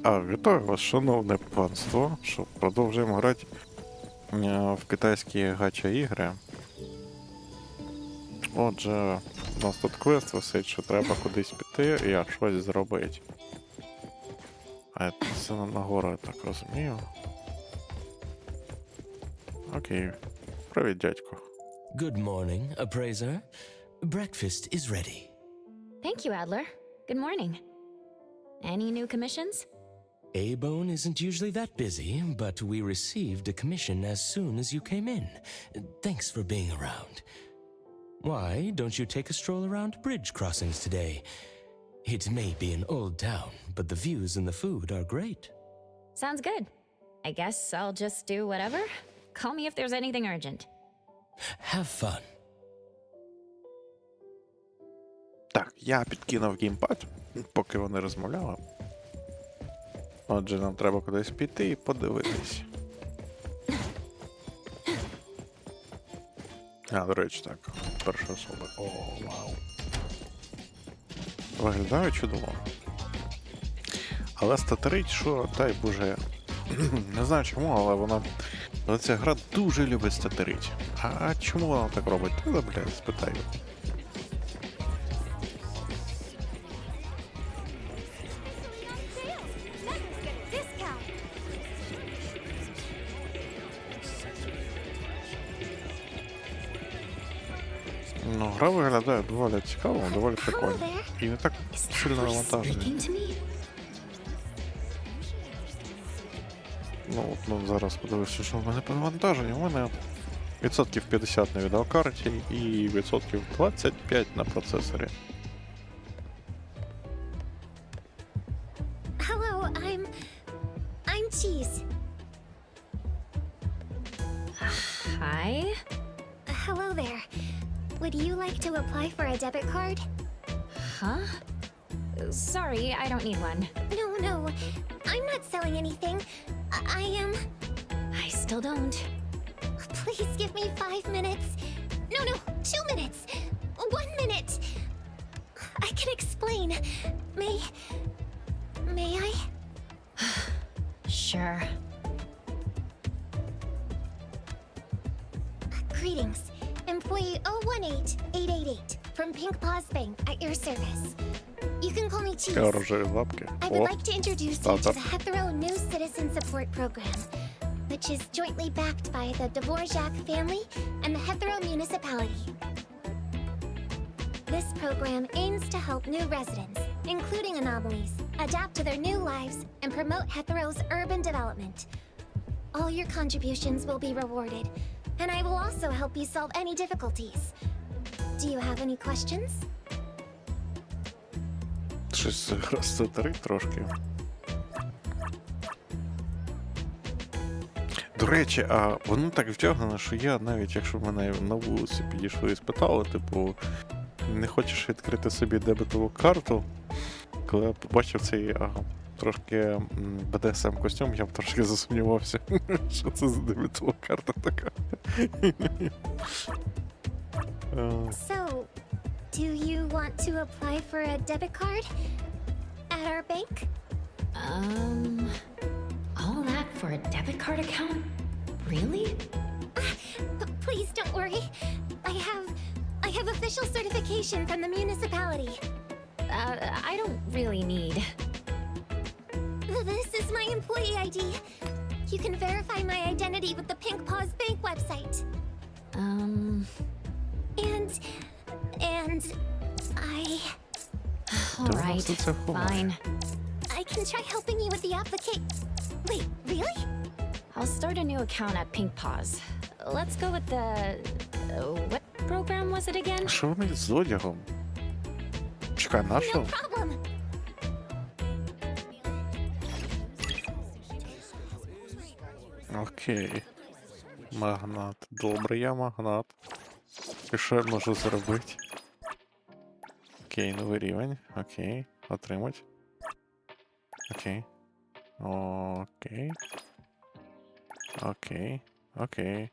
Вітаю вас, шановне панство, що продовжуємо грати в китайські гача-ігри. Отже, у нас тут квест висить, що треба кудись піти і щось зробити. А це нагору, я так розумію. Окей. Привіт, дядько. Good morning, appraiser. Breakfast is ready. Thank you, Adler. Good morning. Any new commissions? A-Bone isn't usually that busy, but we received a commission as soon as you came in. Thanks for being around. Why don't you take a stroll around bridge crossings today? It may be an old town, but the views and the food are great. Sounds good. I guess I'll just do whatever. Call me if there's anything urgent. Have fun. Так, я підкинув геймпад, поки вони розмовляли. Отже, нам треба кудись піти і подивитись. До речі, так, перша особа. О, вау. Виглядає чудово. Але статерить, що, дай боже, не знаю чому, але ця гра дуже любить статерить. А чому вона так робить? Та, блядь, спитаю. Ну, гра виглядає доволі цікаво, доволі прикольно. І не так сильно навантажена. Ну, зараз подивився, що в мене по навантаженню. У мене відсотків 50 на відеокарті і відсотків 25 на процесорі. Hello, I'm Cheese. Hi? Hello there. Would you like to apply for a debit card? Huh? Sorry, I don't need one. No, I'm not selling anything. I am... I still don't. Please give me 5 minutes. No, 2 minutes. 1 minute. I can explain. May I? Sure. Greetings. Employee 018888 from Pink Paws Bank at your service. You can call me Cheese. Рожеві лапки. I would like to introduce you to the Hetero New Citizen Support Program, which is jointly backed by the Dvorak family and the Hetero municipality. This program aims to help new residents, including anomalies, adapt to their new lives and promote Hetero's urban development. All your contributions will be rewarded, and I will also help you solve any difficulties. Do you have any questions? Щось розсутерить трошки. До речі, воно так втягнено, що я навіть, якщо мене на вулиці підійшли і спитали, типу, не хочеш відкрити собі дебетову карту, коли я побачив цей трошки BDSM костюм, я б трошки засумнівався, що це за дебетова карта така. So, do you want to apply for a debit card at our bank? All that for a debit card account? Really? Please don't worry. I have official certification from the municipality. I don't really need. This is my employee ID. You can verify my identity with the Pink Paws Bank website. And I... Alright, fine. I can try helping you with the application. Wait, really? I'll start a new account at Pink Paws. Let's go with the... what program was it again? Що вони з одягом? Чекай, No нашого? problem. Окей. Магнат. Добре, я магнат. І що я можу зробити? Окей, новий рівень. Окей. Отримать. Окей. Окей. Окей. Окей.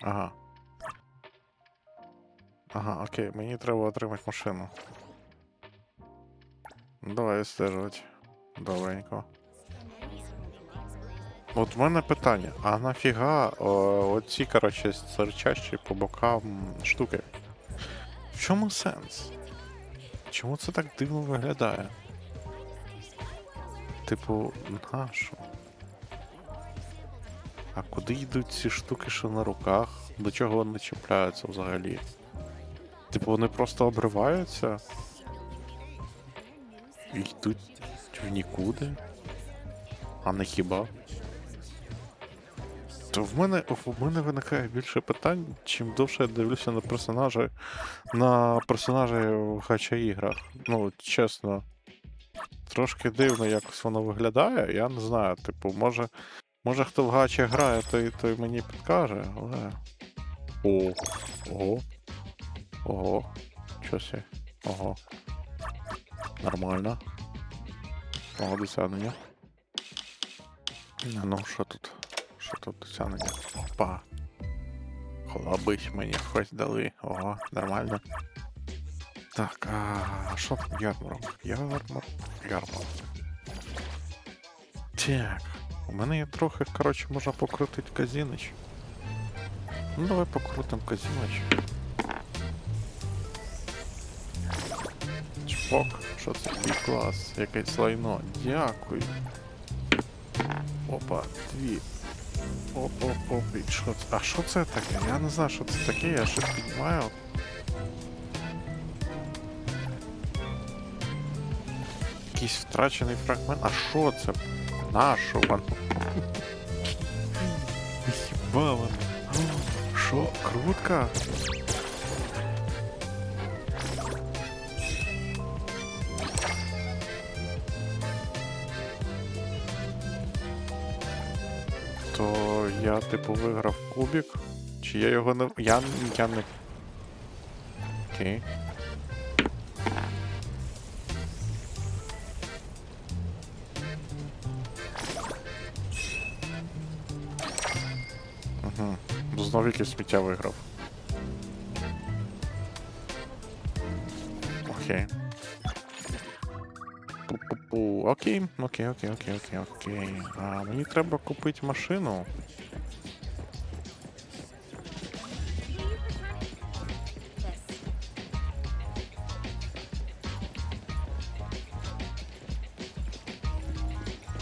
Ага. Ага, окей, мені треба отримати машину. Давай стежувати. Добренько. От в мене питання, а нафіга оці, коротше, стерчащі по бокам штуки? В чому сенс? Чому це так дивно виглядає? Типу, нащо? А куди йдуть ці штуки, що на руках? До чого вони чіпляються взагалі? Типу, вони просто обриваються? І йдуть в нікуди? А не хіба? То в мене виникає більше питань, чим довше я дивлюся на персонажей в гача-іграх. Ну, чесно. Трошки дивно якось воно виглядає, я не знаю, типу, може хто в гачі грає, той мені підкаже, але. Ого. Чосі. Ого. Нормально. Ого, досягнення. Ну, що тут? Що тут досягнення? Опа. Холобись мені хоч дали. Ого, нормально. Так, а що там ярмарок? Ярмарок. Так, у мене є трохи, коротше, можна покрутити казінич. Ну, давай покрутим казінич. Чпок, що це? Бі-клас, якесь лайно. Дякую. Опа, дві. Оп, що це? А що це таке? Я не знаю, що це таке, я щось піднімаю. Якийсь втрачений фрагмент. А що це? Нащо воно? Хіба воно? Що? Крутка? То я типу виграв кубик? Чи я його не... Я не... Окей. Угу. Знов якесь сміття виграв. Окей. Окей. А мені треба купити машину.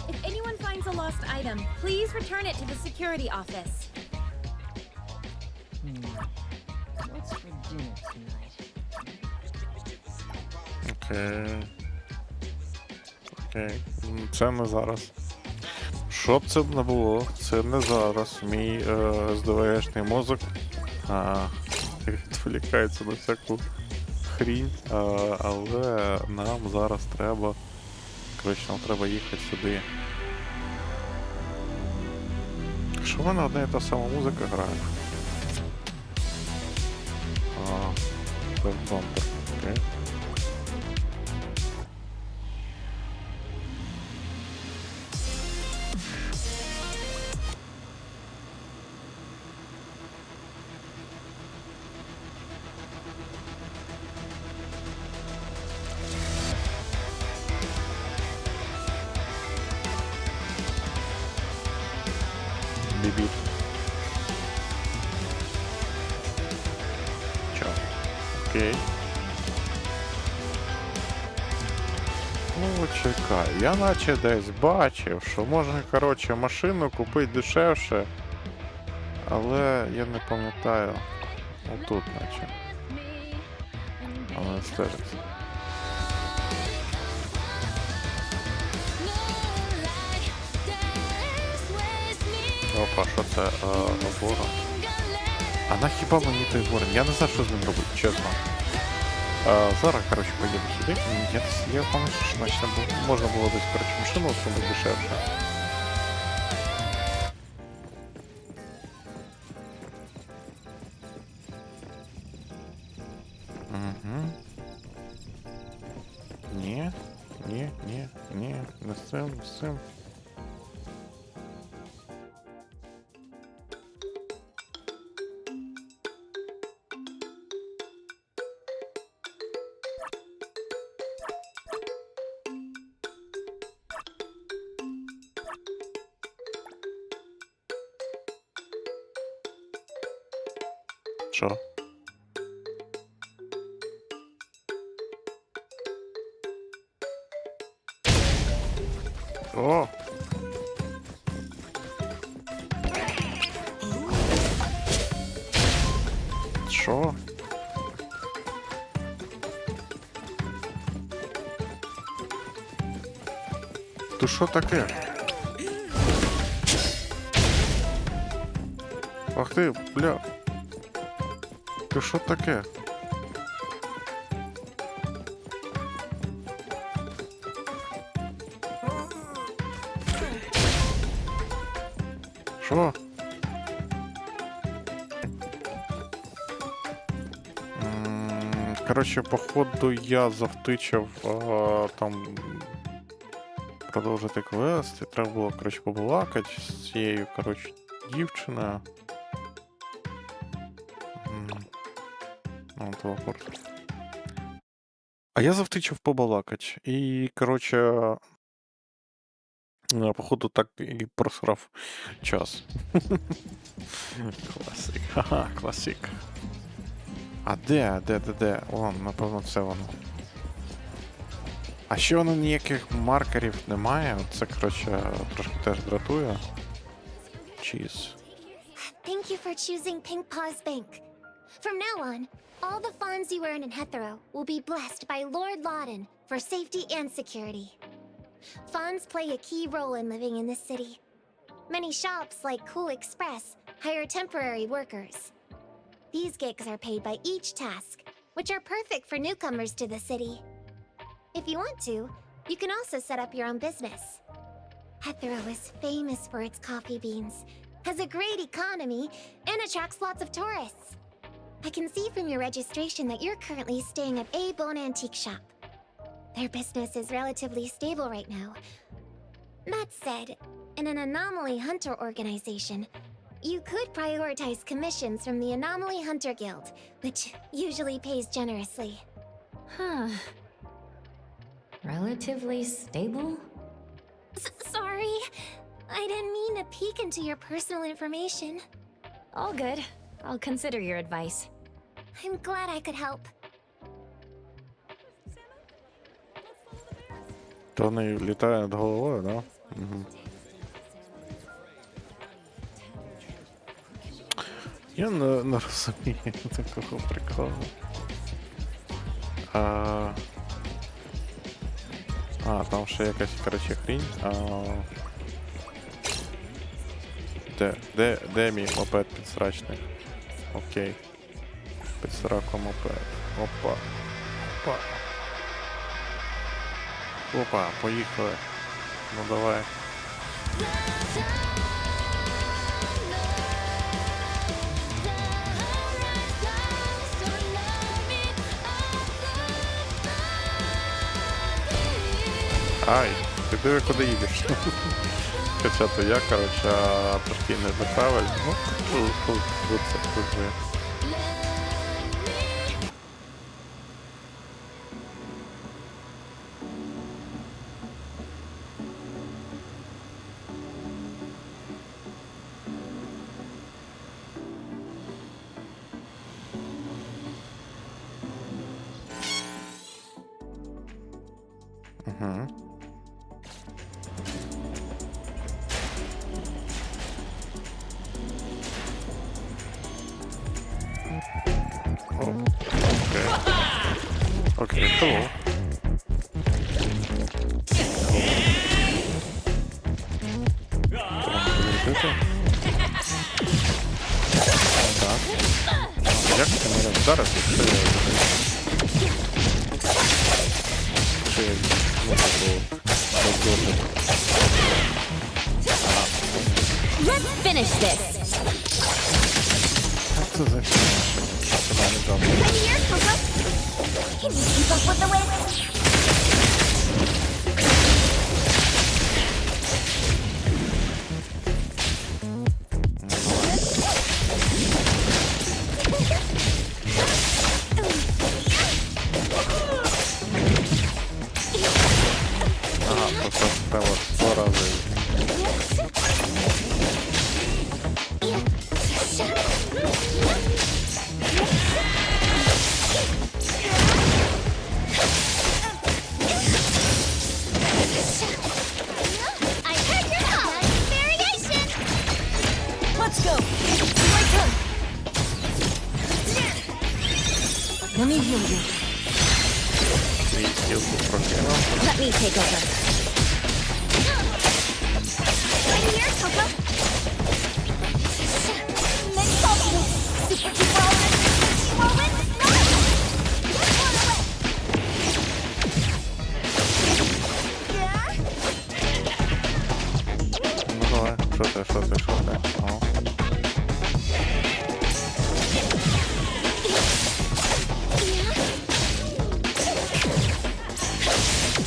If anyone finds a lost item, please return it to the security office. What's for dinner tonight? Окей. Це не зараз. Що б це б не було, це не зараз. Мій СДВшний мозок відволікається на всяку хрінь, але нам зараз треба. Коротше, нам треба їхати сюди. Що в мене одна і та сама музика грає? Бомбер, окей. Бібіт. Чо? Окей. Ну, чекай, я наче десь бачив, що можна, коротше, машину купити дешевше, але я не пам'ятаю. Отут наче. Але стежиться. Опа, що це? Ворон. А на хіба мені той ворон? Я не знаю, що з ним робити, чесно. Зараз, коротше, поїду сюди. Я пам'ятаю, що значить можна було десь, коротше, машину отримати дешевше. Угу. Ні, не з цим. Що? О! Що? Ти що таке? Ах ти, бля. Ти що таке? Що? Коротше, походу я завтичив там продовжити квест, і треба було, коротше, побалакати з цією, коротше, дівчиною. Телепорт. А я завтичив побалакати. І, коротше, походу так і просрав час. Класик. Ха-ха, класик. А де? О, напевно, це воно. А ще воно ніяких маркерів немає. Це, коротше, трошки теж дратує. Чіз. Thank you for choosing Pink Paw's Bank. From now on, all the funds you earn in Hethero will be blessed by Lord Loudon for safety and security. Funds play a key role in living in this city. Many shops, like Cool Express, hire temporary workers. These gigs are paid by each task, which are perfect for newcomers to the city. If you want to, you can also set up your own business. Hethero is famous for its coffee beans, has a great economy, and attracts lots of tourists. I can see from your registration that you're currently staying at A Bone Antique Shop. Their business is relatively stable right now. That said, in an anomaly hunter organization, you could prioritize commissions from the Anomaly Hunter Guild, which usually pays generously. Huh. Relatively stable? Sorry, I didn't mean to peek into your personal information. All good. I'll consider your advice. I'm glad I could help. То вони літає над головою, да? Угу. Я не розумію такого приколу. Там ще якась, коротше, хрінь. Де мій мопед підсрачний? Окей. Підсрако мопед. Опа, поїхали. Ну давай. Ай, ти диви, куди їдеш. Хоча то я, коротше, трошки неправильно. Ну, тут це вже. Угу. Окей, hello. Так. Як ти мене вдарив, якщо я Let's finish this. Це за фігня? Це мене добре. Ready here, Coco? Can you keep up with the wind? Просто треба 100 разів. свій стілку прокинув. Let me take over. Right here, Coco. Mix ultimate. Super duper ultimate. Moment. No! Get one away. Yeah? Ну давай, що ти? О.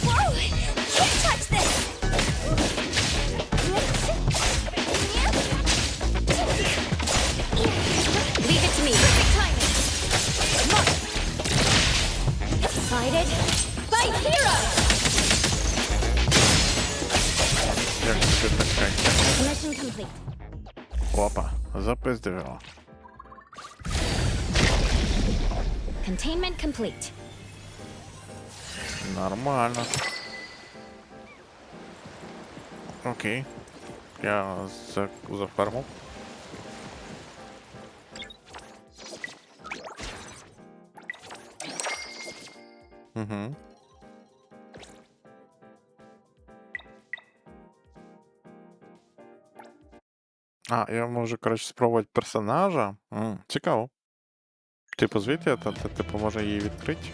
Whoa! Can't touch this! Leave it to me. Perfect timing! Decided. Fight hero! Як це таке? Mission complete. Опа, запиздило. Containment complete. Нормально. Окей. Я зафармив. Угу. А, я можу, коротше, спробувати персонажа. Цікаво. Типу, звідти, типу, може її відкрити?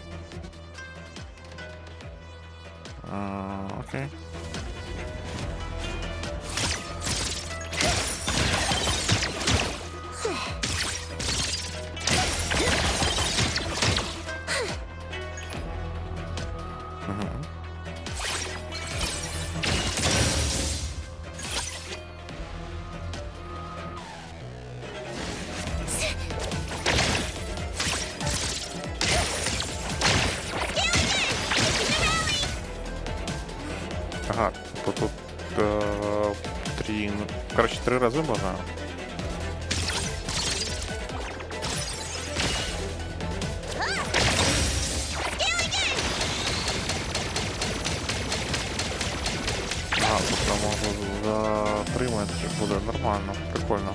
Окей. Ага, тут три, короче, 3 рази можна. Ага, тут я можу затримати, буде нормально, прикольно.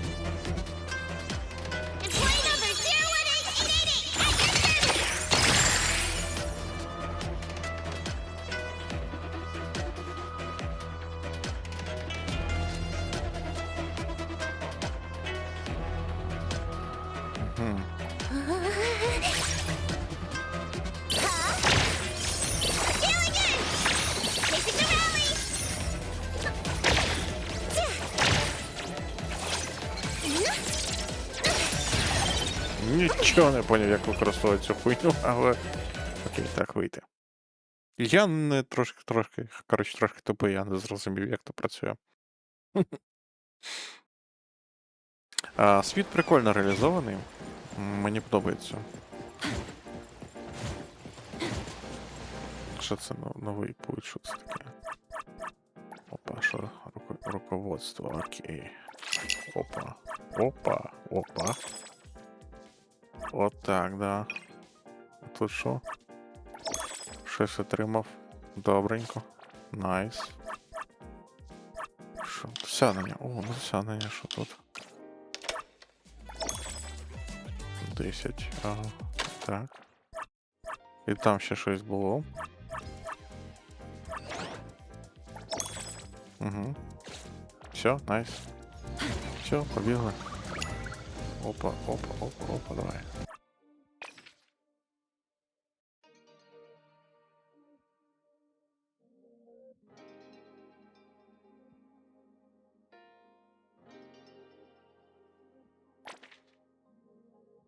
Employee number 018888 at your service! Мгм. Chasing the rally! Нічого не поняв, як використовувати цю хуйню, але окей, так вийти. Я не трошки тупий, я не зрозумів, як то працює. Світ прикольно реалізований. Мені подобається. Що це новий путь, що це таке? Опа, що? Руководство, окей. Опа. От так, да. А тут що? Щось отримав. Добренько. Найс. Що? Досягнення. О, досягнення, що тут? 10. Ага. Так. І там ще щось було. Угу. Все, найс. Все, побігли. Опа, давай.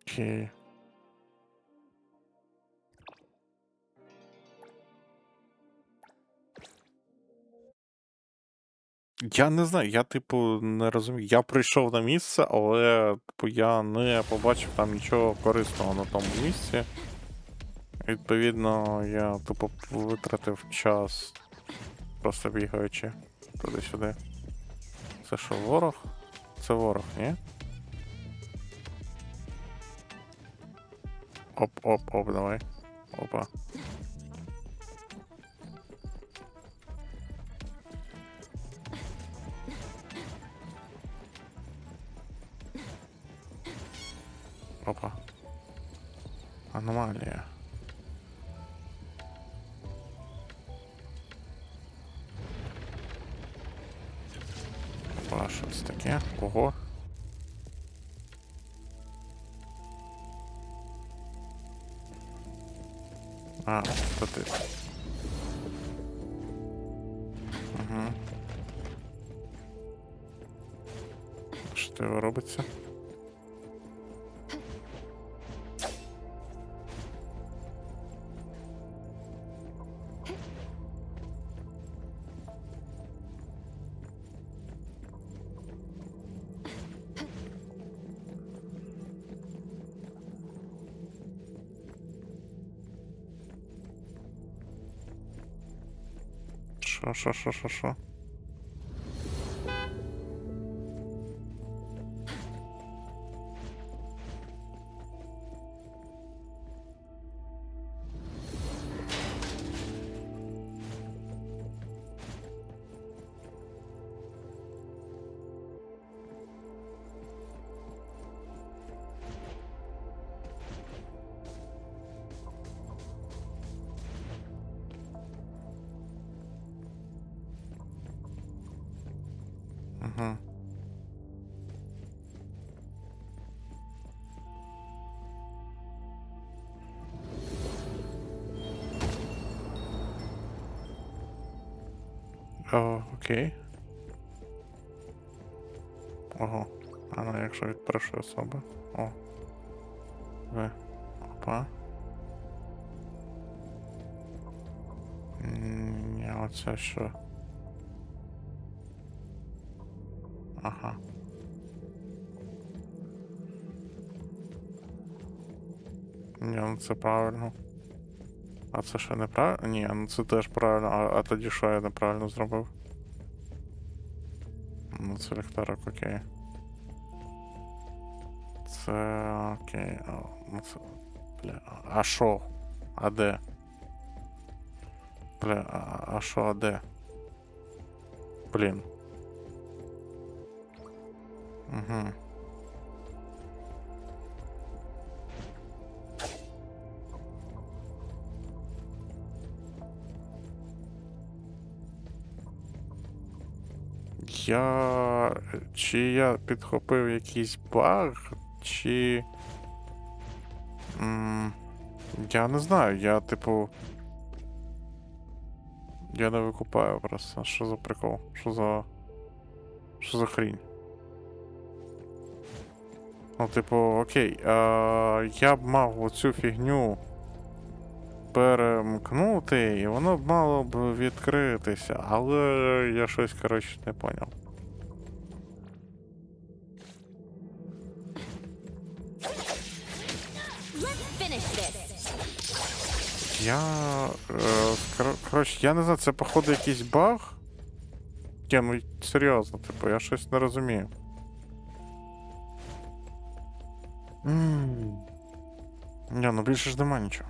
Окей. Я не знаю, я типу не розумію. Я прийшов на місце, але типу, я не побачив там нічого корисного на тому місці. Відповідно, я тупо витратив час, просто бігаючи туди-сюди. Це що, ворог? Це ворог, ні? Оп, давай. Опа. Опа. Аномалія. таке? Ого. А, це ти. Угу. Що ти робиться? Що? Угу. О, окей. Ого. А ну якщо від першої особи. О. Ви. Опа. Ні, оце що? Ага. Ні, ну це правильно. А це ще неправильно? Ні, ну це теж правильно. А тоді що я неправильно зробив? Ну це ліхтарик, окей. Це окей. Ну це... Бля, а що? А де? Бля, а що, а де? Блін. Угу. Чи я підхопив якийсь баг, чи... Я не знаю, я типу... Я не викупаю просто. Що за прикол? Що за хрінь? Ну, типу, окей, я б мав оцю фігню перемкнути, і воно б мало б відкритися, але я щось, коротше, не поняв. Коротше, я не знаю, це походу якийсь баг? Ні, ну серйозно, типу, я щось не розумію. Ні, ну більше ж нема нічого.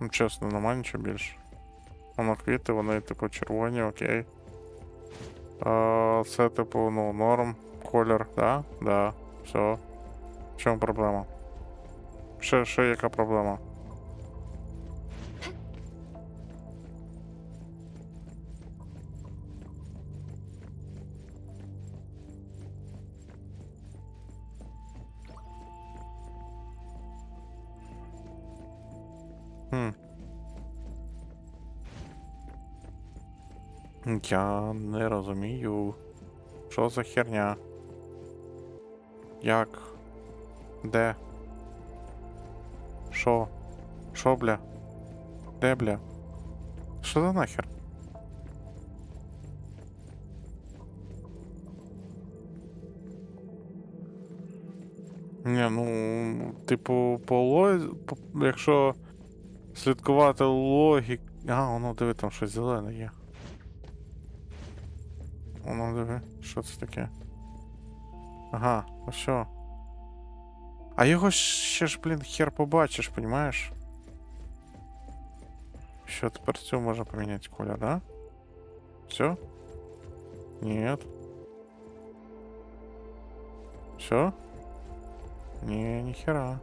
Ну чесно, нема нічого більше. Воно квіти, вони типу червоні, окей. Це типу, ну, норм, колір, да? Да, все. В чому проблема? Ще яка проблема? Я не розумію. Що за херня? Як? Де? Що? Що, бля? Де, бля? Що за нахер? Ні, ну, типу, якщо слідкувати логік... воно, диви, там щось зелене є. Воно, диви, що це таке? Ага, ну що? А його ще ж, блін, хер побачиш, понімаєш? Що, тепер цю можна поміняти колір, да? Все? Нет. Все? Не, ніхера.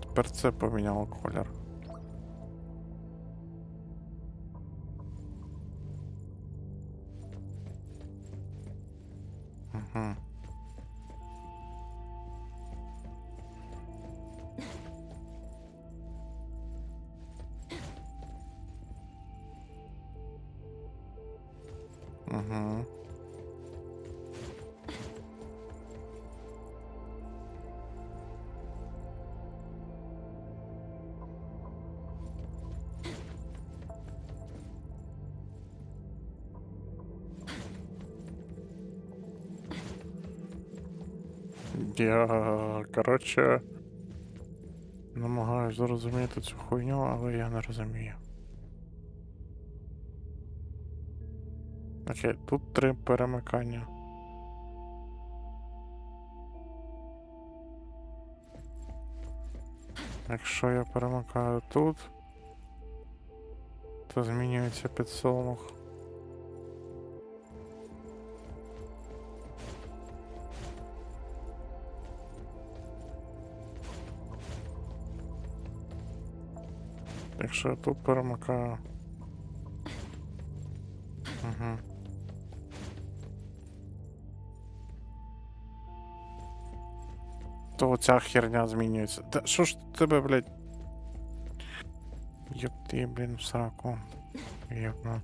Тепер це поміняло колір. Угу. Угу. Я, коротше, намагаюсь зрозуміти цю хуйню, але я не розумію. Окей, тут 3 перемикання. Якщо я перемикаю тут, то змінюється підсолнух. Якщо я тут перемикаю. Угу. То ця херня змінюється. Та що ж тебе, блядь? Ёб ти, блін, в сраку. Ёбна.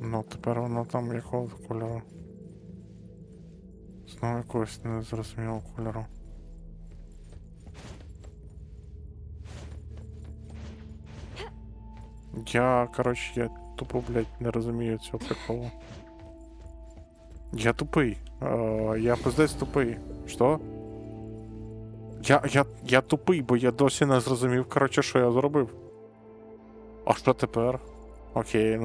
Ну, тепер воно там якого кольору. Знову якогось незрозумілого кольору. Я тупо, блядь, не розумію цього приколу. Я тупий. Я пиздець тупий. Що? Я тупий, бо я досі не зрозумів, коротше, що я зробив. А що тепер? Окей,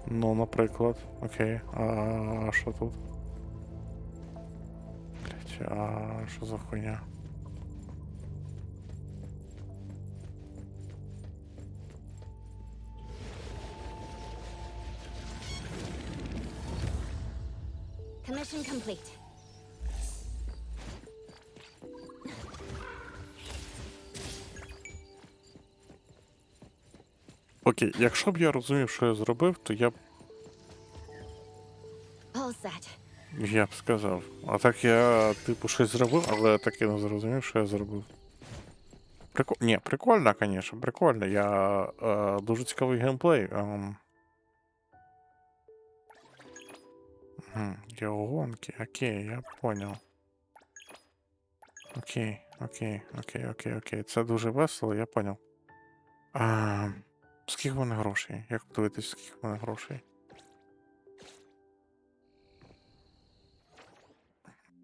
ну, наприклад. Окей, а що тут? Блять, а що за хуйня? Commission complete. Окей, якщо б я розумів, що я зробив, то я б All set. сказав. А так я, типу, щось зробив, але так і не зрозумів, що я зробив. Ні, прикольно, звісно, прикольно. Дуже цікавий геймплей. Є гонки, окей, я понял. Окей. Це дуже весело, я понял. Скільки в мене грошей? Як подивитись, скільки в мене грошей?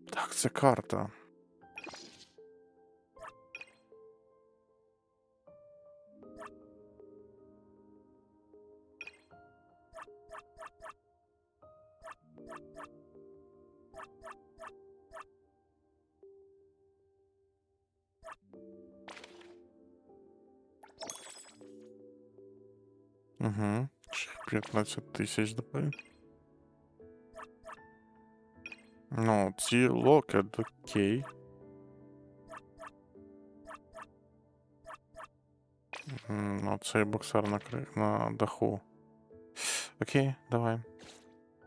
Так, це карта. Угу. 15 тисяч давай. Ну, ці локет, окей. Ну, цей боксер на даху. Окей, давай.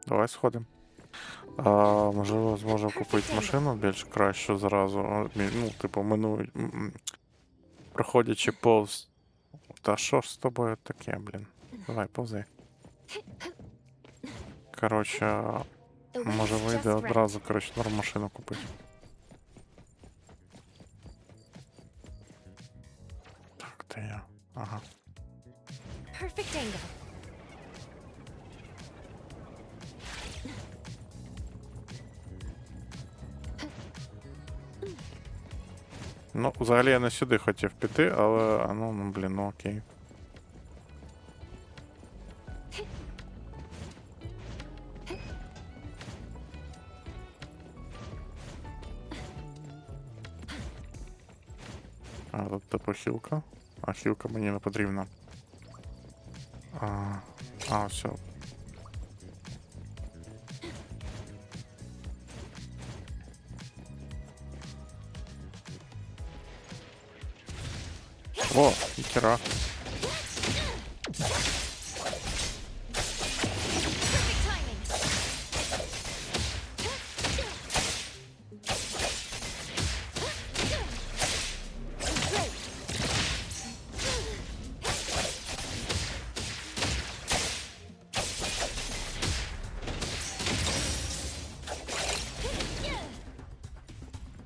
Давай сходимо. Можливо, зможу купити машину більш кращу зразу. Ну, типу, проходячи повз. Та що ж з тобою таке, блін? Давай, повзи. Коротше, може вийде одразу, коротше, норм машину купити. Так, де я? Ага. Perfect angle. Ну, взагалі я не сюди хотів піти, але, блін, ну окей. Тут типу хілка. А хілка мені не потрібна. Все. О, ніхера.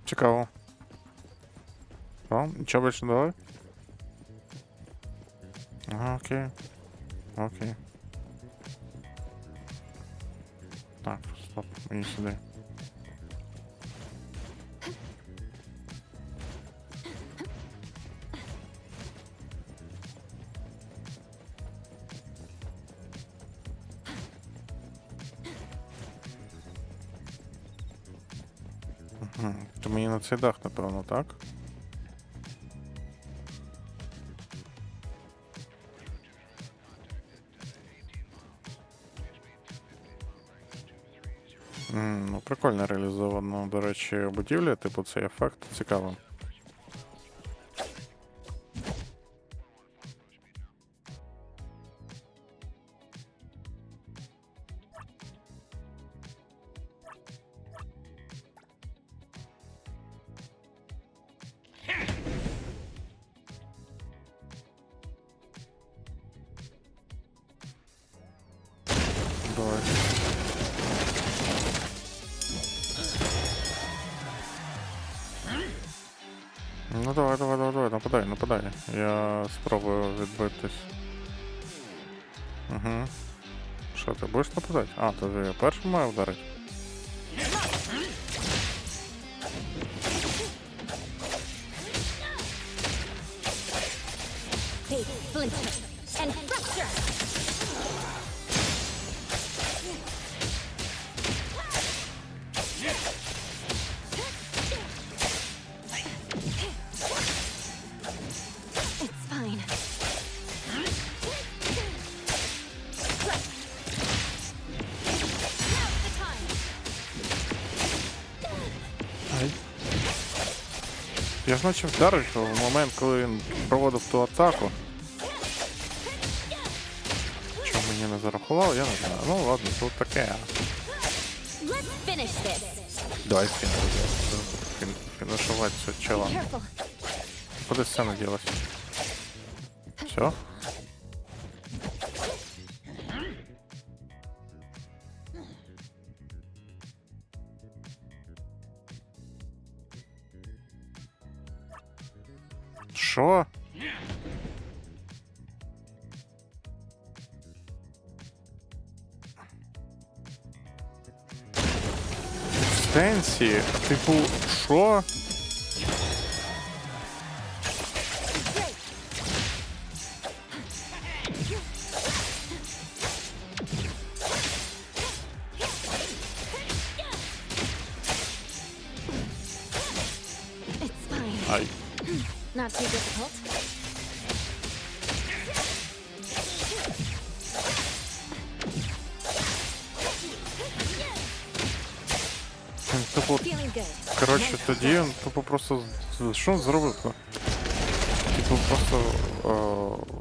Цікаво. О, нічого більше не давай? Ага, окей. Окей. Так, стоп, мені сюди. То мені на цей дах, напевно, так? Ну, прикольно реалізовано, до речі, будівля, типу цей ефект цікавий. Давай. Ну давай, нападай. Я спробую відбитись. Угу. Що, ти будеш нападати? А, то я першим маю вдарити. Я ж наче вдарив в момент, коли він проводив ту атаку. Чому мені не зарахував, я не знаю. Ну ладно, тут таке. Давай фінішувати цього чела. Куди сцена ділась? Все? Що? Екстенсії? Типу, що? Ай. Not too difficult. Типу, коротше, тоді він тупо просто... Що він зробив? Типу просто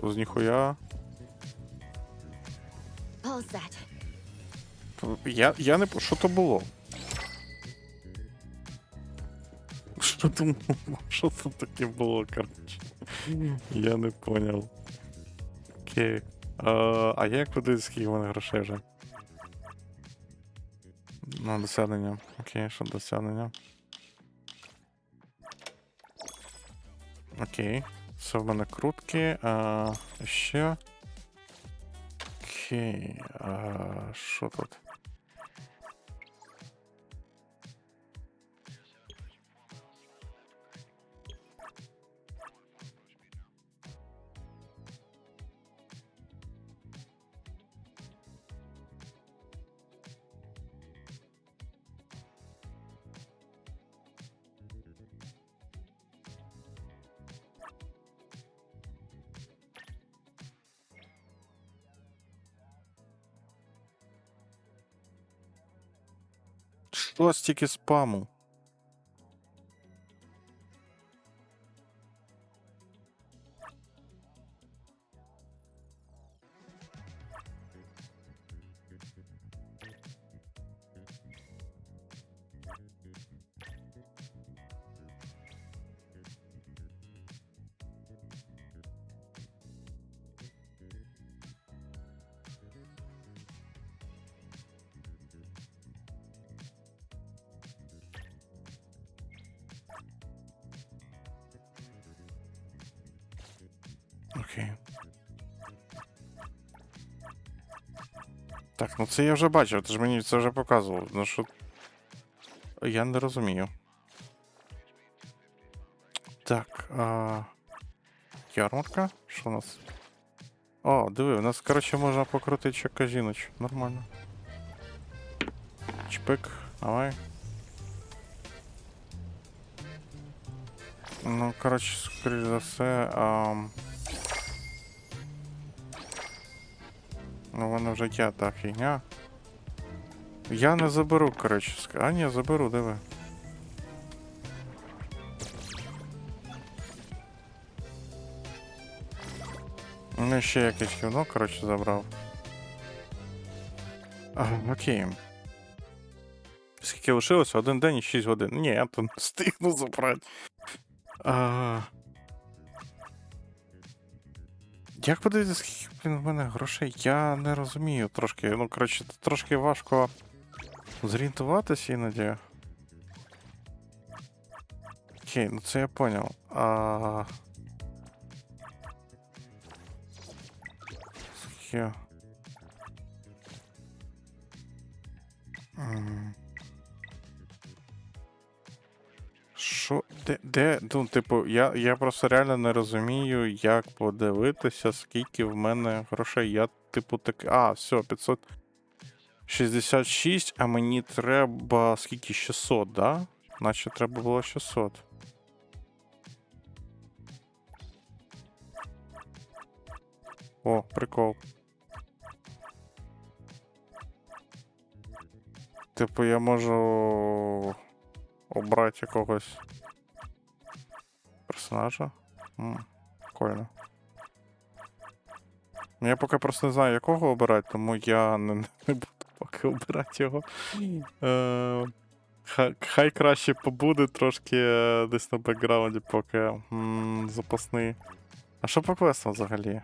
з ніхуя. Я не... Що то було? Що це таке було, коротше? Я не поняв. Окей. А як куди, скільки в мене грошей вже? Ну, досягнення. Окей, що досягнення? Окей. Це в мене крутки. Ще. Окей. Що тут? Що стільки спаму? Окей. Так, ну це я вже бачив, ти ж мені це вже показував. Ну що. Я не розумію. Так, ярмарка? Що у нас? О, диви, у нас, коротше, можна покрутити ще казіноч. Нормально. Чпик, давай. Ну, коротше, скоріш за все, ну, в мене вже є та фігня. Я не заберу, коротше. А, ні, заберу, диви. Ну, ще якесь кіно, коротше, забрав. Окей. Скільки лишилося? 1 день і 6 годин. Ні, я то не встигну забрати. Як подивитися, скільки, блін, в мене грошей? Я не розумію трошки. Ну, коротше, трошки важко зорієнтуватися іноді. Окей, ну це я поняв. Скільки? Що? Де? Ну, типу, я просто реально не розумію, як подивитися, скільки в мене грошей. Я, типу, так. Все, 566, а мені треба скільки? 600, да? Наче треба було 600. О, прикол. Типу, я можу обрати якогось персонажа. Прикольно. Я поки просто не знаю, якого обирати, тому я не буду поки обирати його. Хай краще побуде трошки десь на бекграунді, поки запасний. А що по квестам взагалі?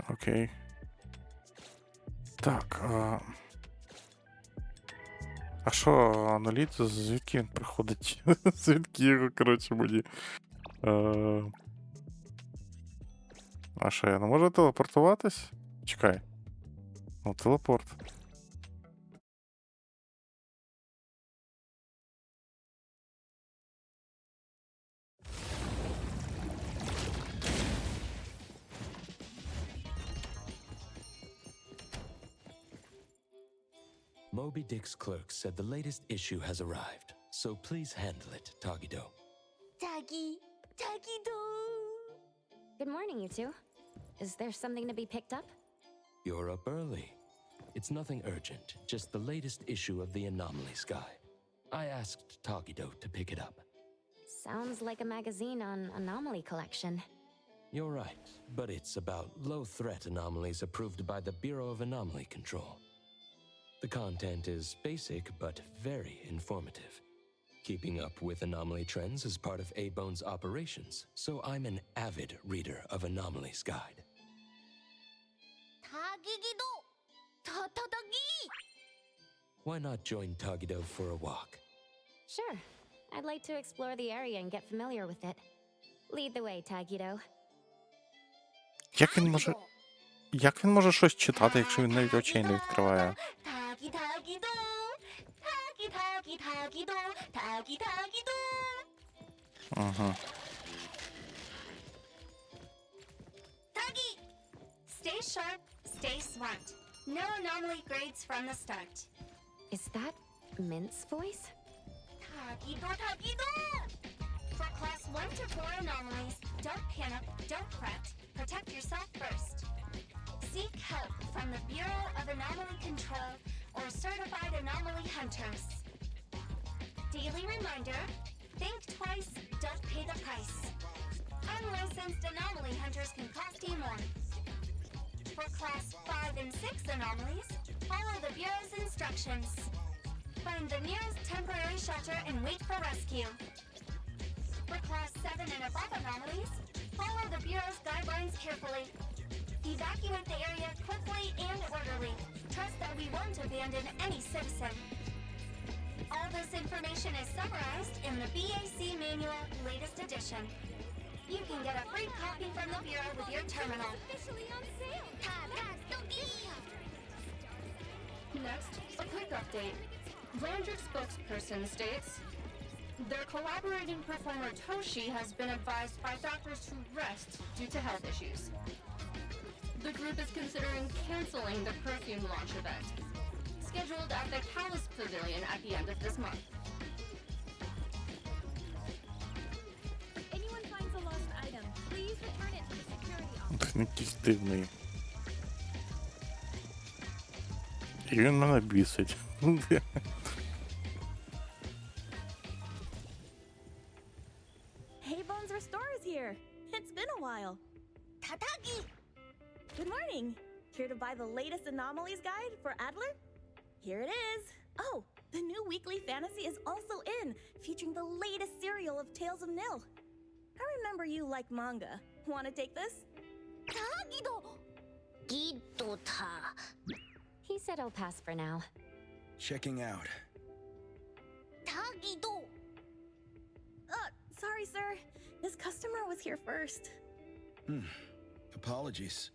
Окей. Так, а що, аналіт, звідки він приходить? Звідки його, коротше, мені? А що, я не можу телепортуватись? Чекай. Ну, телепорт. Moby Dick's clerk said the latest issue has arrived, so please handle it, Tagido. Tagido. Good morning, you two. Is there something to be picked up? You're up early. It's nothing urgent, just the latest issue of the Anomaly Sky. I asked Tagido to pick it up. Sounds like a magazine on anomaly collection. You're right, but it's about low-threat anomalies approved by the Bureau of Anomaly Control. The content is basic, but very informative. Keeping up with anomaly trends is part of A-Bone's operations, so I'm an avid reader of Anomaly's Guide. Tagido. Tatadagi. Why not join Tagido for a walk? Sure. I'd like to explore the area and get familiar with it. Lead the way, Tagido. Як він може щось читати, якщо він навіть очей не відкриває? Ага. Tagi! Stay sharp, stay smart. No anomaly grades from the start. Is that Mint's voice? Tagido! For class 1 to 4 anomalies, don't panic, don't fret. Protect yourself first. Seek help from the Bureau of Anomaly Control or certified anomaly hunters. Daily reminder, think twice, don't pay the price. Unlicensed anomaly hunters can cost you more. For class 5 and 6 anomalies, follow the Bureau's instructions. Find the nearest temporary shelter and wait for rescue. For class 7 and above anomalies, follow the Bureau's guidelines carefully. Evacuate the area quickly and orderly. Trust that we won't abandon any citizen. All this information is summarized in the BAC Manual latest edition. You can get a free copy from the Bureau with your terminal. Officially on sale. Next, a quick update. Landrick's spokesperson states, their collaborating performer Toshi has been advised by doctors to rest due to health issues. The group is considering canceling the perfume launch event, scheduled at the Callus Pavilion at the end of this month. If anyone finds a lost item, please return it to the security office. Він якийсь дивний. І він мене бісить. Hey, Bones Restore is here. It's been a while. Tadagi! Good morning. Here to buy the latest anomalies guide for Adler? Here it is. Oh, the new weekly fantasy is also in, featuring the latest serial of Tales of Nil. I remember you like manga. Want to take this? Tagido! Gido-ta. He said he'll pass for now. Checking out. Tagido! Sorry, sir. This customer was here first. Apologies.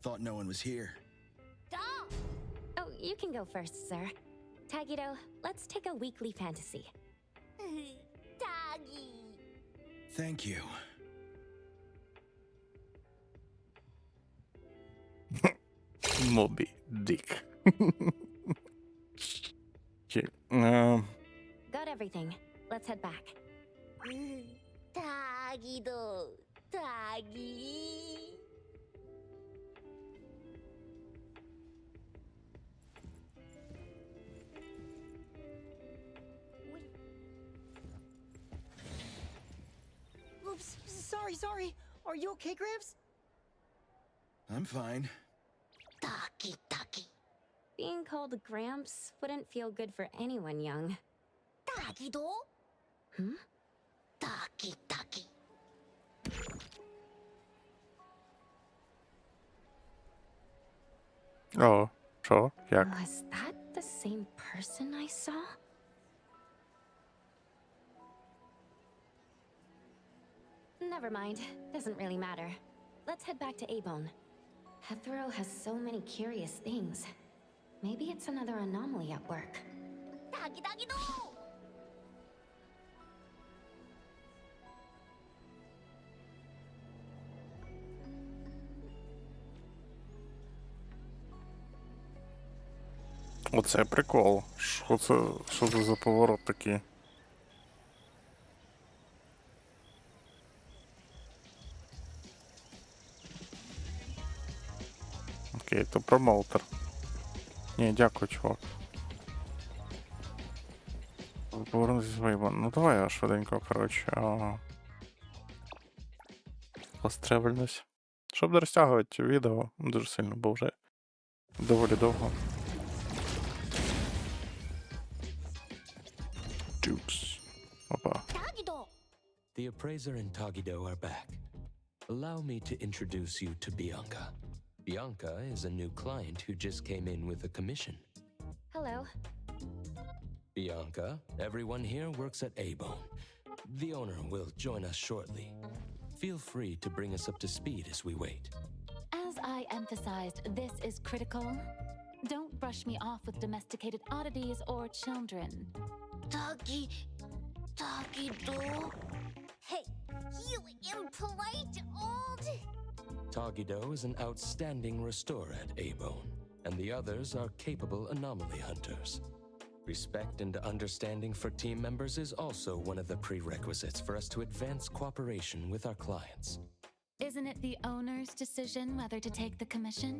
Thought no one was here. Da! Oh, you can go first, sir. Tagido, let's take a weekly fantasy. Tagi! Thank you. Moby Dick. Okay. Got everything. Let's head back. Tagido! Tagi! Oops, sorry. Are you okay, Gramps? I'm fine. Taki. Being called Gramps wouldn't feel good for anyone young. Tagido? Hmm? Taki. О, що? Як? Was that the same person I saw? Never mind. Doesn't really matter. Let's head back to A-Bone. Hethro has so many curious things. Maybe it's another anomaly at work. Tagido! Оце прикол. Що це за поворот такий? Окей, то промоутер. Ні, дякую, чувак. Повернутися з вейбом. Ну давай я швиденько, коротше. Постревельнусь. Щоб не розтягувати відео дуже сильно, бо вже доволі довго. Jukes. Опа. The appraiser and Tagido are back. Allow me to introduce you to Bianca. Bianca is a new client who just came in with a commission. Hello. Bianca, everyone here works at A-Bone. The owner will join us shortly. Feel free to bring us up to speed as we wait. As I emphasized, this is critical. Don't brush me off with domesticated oddities or children. Tagido. Hey, you impolite old. Tagido is an outstanding restorer at A-Bone, and the others are capable anomaly hunters. Respect and understanding for team members is also one of the prerequisites for us to advance cooperation with our clients. Isn't it the owner's decision whether to take the commission?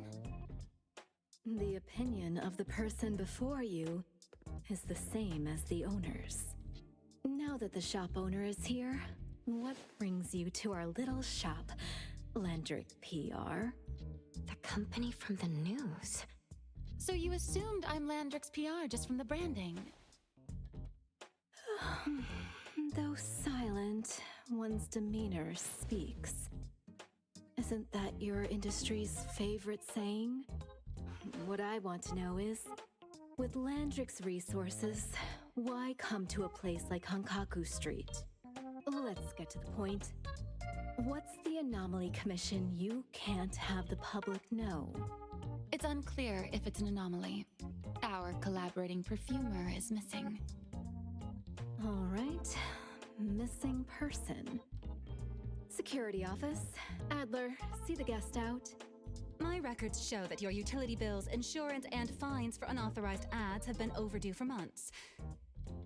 The opinion of the person before you is the same as the owner's. Now that the shop owner is here, what brings you to our little shop, Landrick PR? The company from the news. So you assumed I'm Landrick's PR just from the branding? Though silent, one's demeanor speaks. Isn't that your industry's favorite saying? What I want to know is, with Landrick's resources, why come to a place like Hankaku Street? Let's get to the point. What's the anomaly commission you can't have the public know? It's unclear if it's an anomaly. Our collaborating perfumer is missing. All right, missing person. Security office. Adler, see the guest out. My records show that your utility bills, insurance, and fines for unauthorized ads have been overdue for months.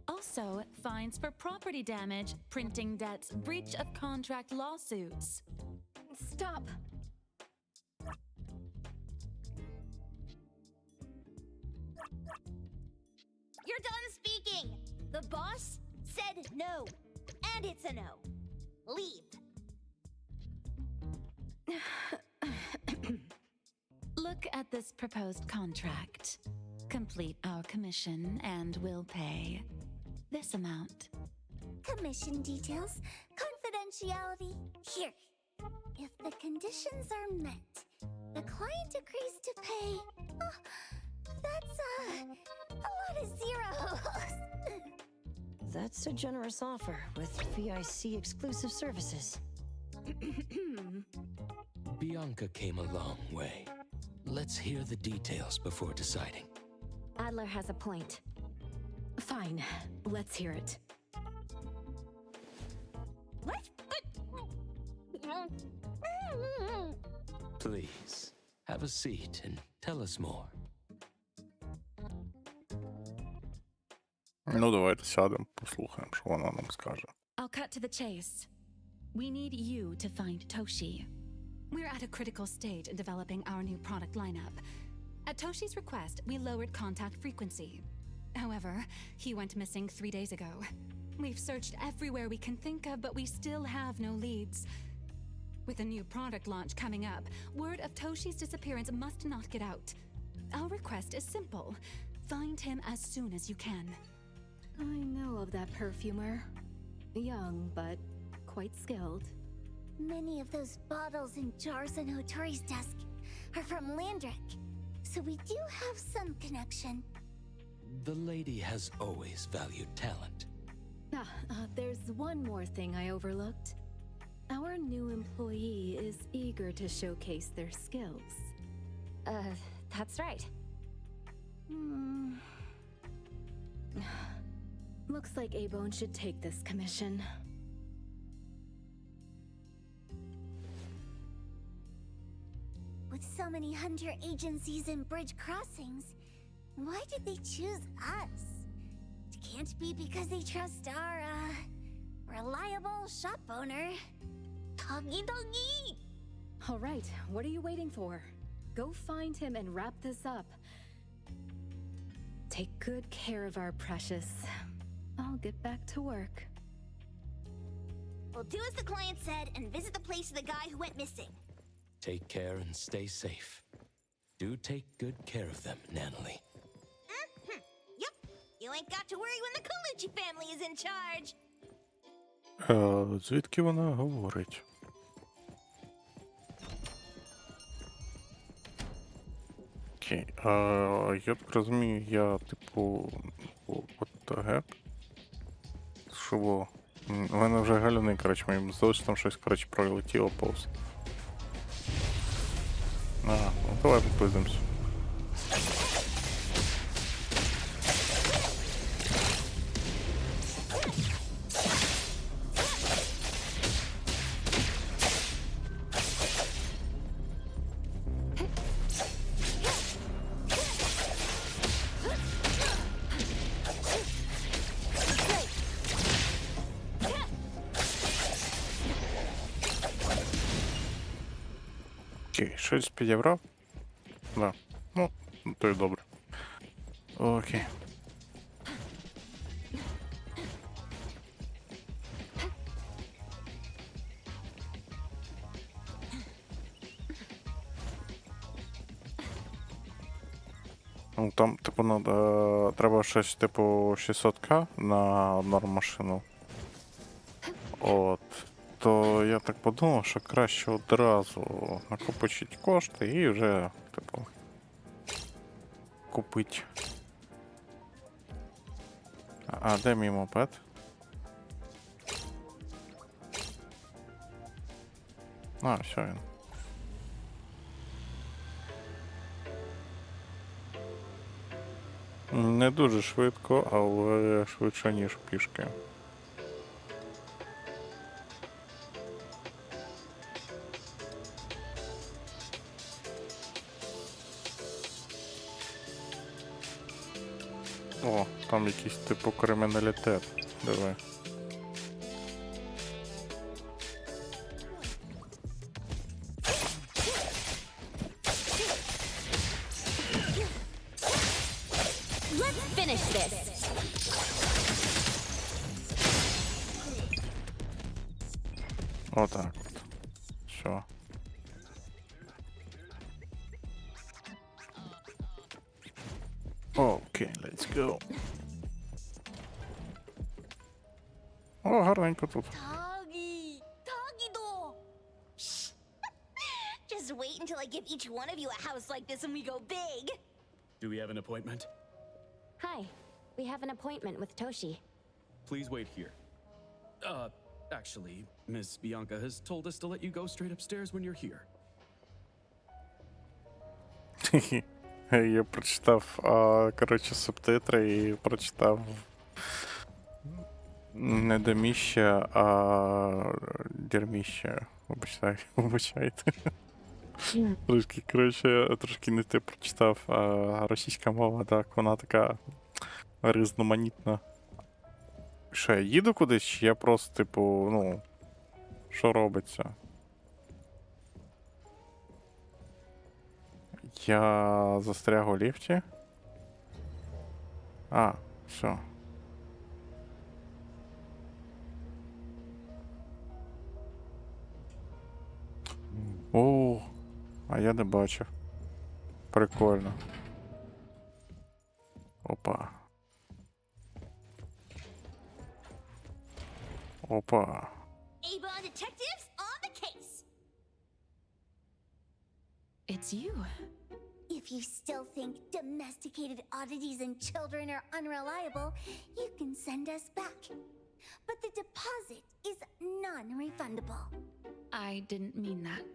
Also, fines for property damage, printing debts, breach of contract lawsuits. Stop! You're done speaking. The boss said no. And it's a no. Leave. Look at this proposed contract. Complete our commission and we'll pay this amount. Commission details, confidentiality. Here. If the conditions are met, the client agrees to pay. Oh, that's a lot of zeros. That's a generous offer with VIC exclusive services. Bianca came a long way. Let's hear the details before deciding. Adler has a point. Fine, let's hear it. What? Please, have a seat and tell us more. Ну, давайте сядемо, послухаємо, що вона нам скаже. I'll cut to the chase. We need you to find Toshi. We're at a critical stage in developing our new product lineup. At Toshi's request, we lowered contact frequency. However, he went missing 3 days ago. We've searched everywhere we can think of, but we still have no leads. With a new product launch coming up, word of Toshi's disappearance must not get out. Our request is simple. Find him as soon as you can. I know of that perfumer. Young, but quite skilled. Many of those bottles and jars on Hotori's desk are from Landrick, so we do have some connection. The lady has always valued talent. There's one more thing I overlooked. Our new employee is eager to showcase their skills. That's right. Looks like A-Bone should take this commission. With so many hunter agencies and bridge crossings, Why did they choose us? It can't be because they trust our, reliable shop owner. Doggy doggy! All right, what are you waiting for? Go find him and wrap this up. Take good care of our precious. I'll get back to work. We'll do as the client said and visit the place of the guy who went missing. Take care and stay safe. Do take good care of them, Natalie. Yep, you ain't got to worry when the Colucci family is in charge. Звідки вона говорить? Окей, я так розумію, я, типу, от так. Що було? У мене вже галюни, коротше, мені здалося, що там щось, коротше, пролетіло повз. Ага, ну давай попиздимось. Окей, щось підібрав? Да. Ну, то й добре. Окей. Ну, там, типу, надо... треба щось, типу, 600к на норм машину. От. То я так подумав, що краще одразу накопичити кошти і вже, типу, купити. А де мій мопед? А, все він. Не дуже швидко, але швидше, ніж пішки. О, там якийсь типу криміналітет. Давай. Let's finish this. Отак от. Все. Окей, let's go. О, гарненько тут. Doggy! Doggy-do! Shh! Just wait until I give each one of you a house like this and we go big! Do we have an appointment? Hi, we have an appointment with Toshi. Please wait here. Actually, Miss Bianca has told us to let you go straight upstairs when you're here. Я прочитав, коротше, субтитри і прочитав не доміще, а дерміще. Вибачайте. Трошки, коротше, трошки не те прочитав, російська мова, так, вона така різноманітна. Що, я їду кудись, чи я просто, типу, ну, що робиться? Я застряг у ліфті. А, все. О, а я не бачив. Прикольно. Опа. Опа. Avon detectives on the case! It's you. If you still think domesticated oddities and children are unreliable, you can send us back. But the deposit is non-refundable. I didn't mean that.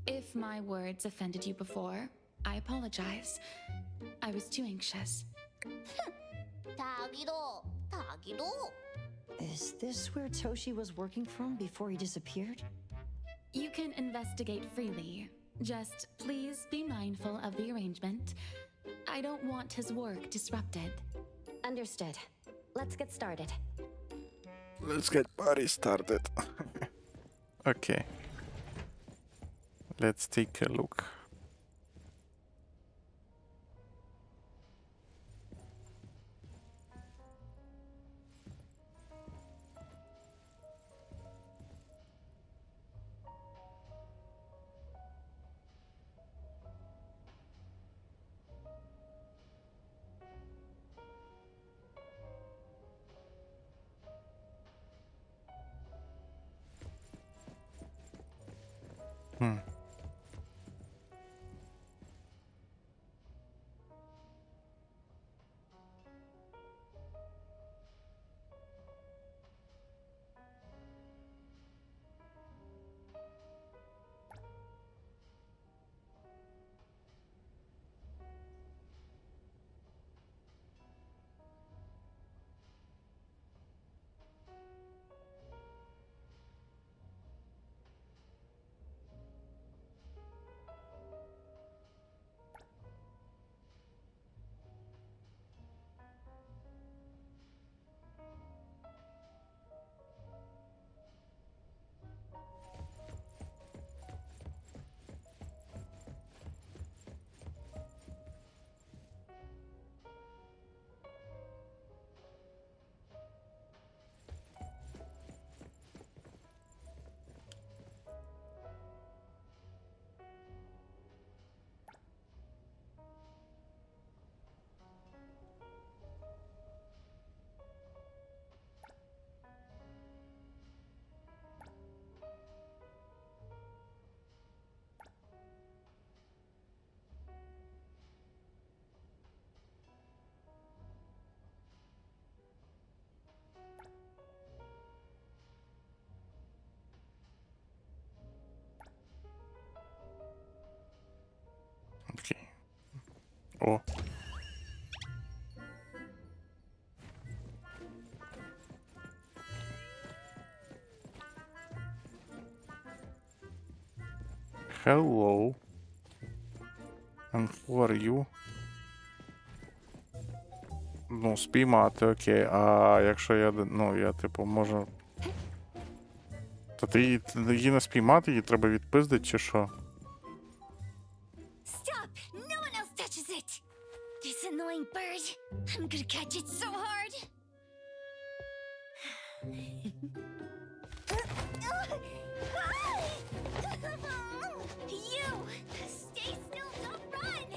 If my words offended you before, I apologize. I was too anxious. Doggy-do! Doggy-do! Is this where Toshi was working from before he disappeared? You can investigate freely. Just please be mindful of the arrangement. I don't want his work disrupted. Understood. Let's get started. Let's get party started. Okay. Let's take a look. Okay. О. Hello. And who are you? Ну, спіймати, окей. А якщо я, ну, я, типу, можу... То ти її не спіймати, її треба відпиздити, чи що? Stop! No one else touches it! This annoying bird. I'm gonna catch it so hard! You! Stay still, don't run!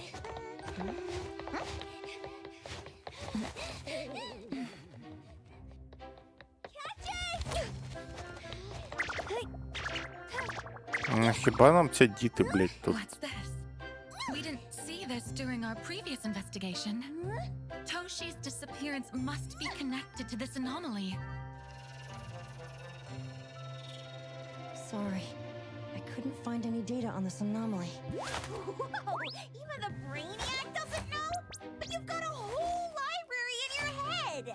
Хіба нам це діти, блядь, тут? What's this? We didn't see this during our previous investigation. Toshi's disappearance must be connected to this anomaly. Sorry. I couldn't find any data on this anomaly. Whoa! Even the brainiac doesn't know? But you've got a whole library in your head!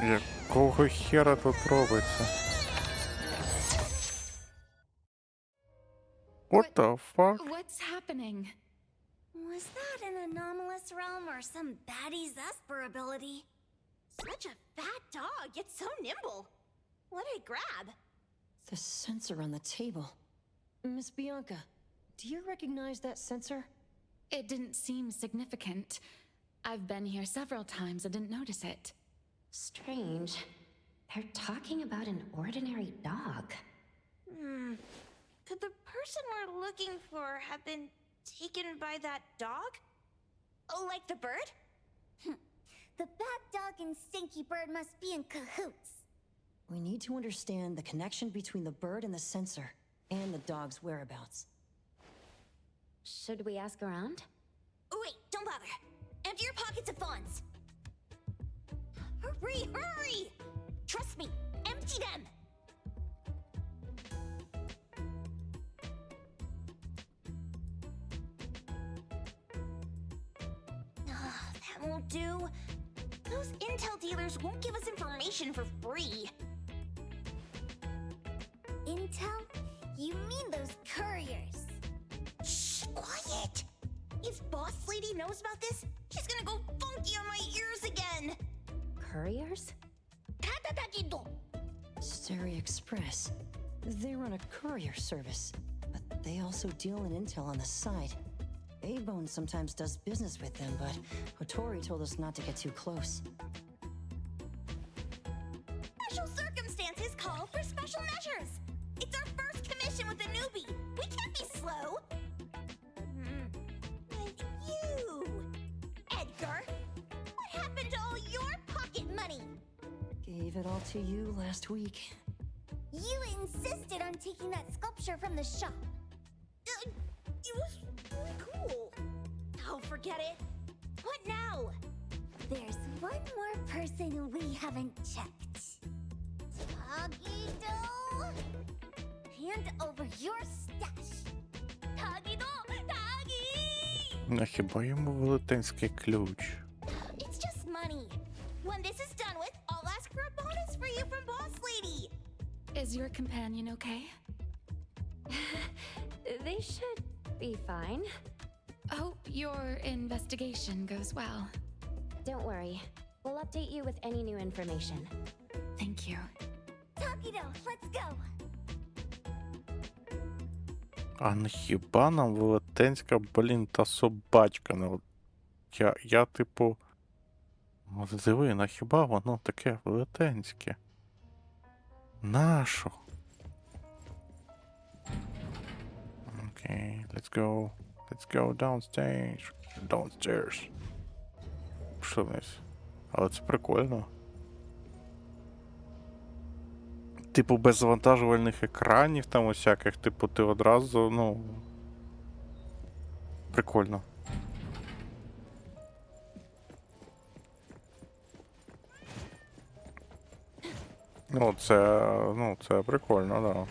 Якого хера тут робиться? What the fuck? What's happening? Was that an anomalous realm or some baddie's Esper ability? Such a fat dog, yet so nimble. What did I grab? The sensor on the table. Miss Bianca, do you recognize that sensor? It didn't seem significant. I've been here several times and didn't notice it. Strange. They're talking about an ordinary dog. Could the person we're looking for have been taken by that dog? Oh, like the bird? The bad dog and stinky bird must be in cahoots. We need to understand the connection between the bird and the sensor, and the dog's whereabouts. Should we ask around? Oh, wait, don't bother. Empty your pockets of funds. Hurry, hurry! Trust me, empty them! That won't do. Those intel dealers won't give us information for free. Intel? You mean those couriers? Shh, quiet! If Boss Lady knows about this, she's gonna go funky on my ears again! Couriers? Stereo Express. They run a courier service, but they also deal in intel on the side. A-Bone sometimes does business with them, but Hotori told us not to get too close. Special circumstances call for special measures! It's our first commission with a newbie! We can't be slow! But you... Edgar! What happened to all your pocket money? Gave it all to you last week. You insisted on taking that sculpture from the shop. It was really cool. Oh, forget it. What now? There's one more person we haven't checked. Tagido! Hand over your stash. Tagido! Tagi! А хіба йому велетенський ключ? It's just money. When this is done with, I'll ask for a bonus for you from Boss Lady. Is your companion okay? They should be fine. Hope your investigation goes well. Don't worry. We'll update you with any new information. Thank you. Tagido, let's go. А не хіба нам велетенська, та собачка? Ну, я типу... От диви, на хіба воно таке велетенське? Нащо? Окей, let's go. Let's go downstairs. Downstairs. Що вниз? Але це прикольно. Типу, без завантажувальних екранів там усяких, типу, ти одразу, ну... Прикольно. Це прикольно, да.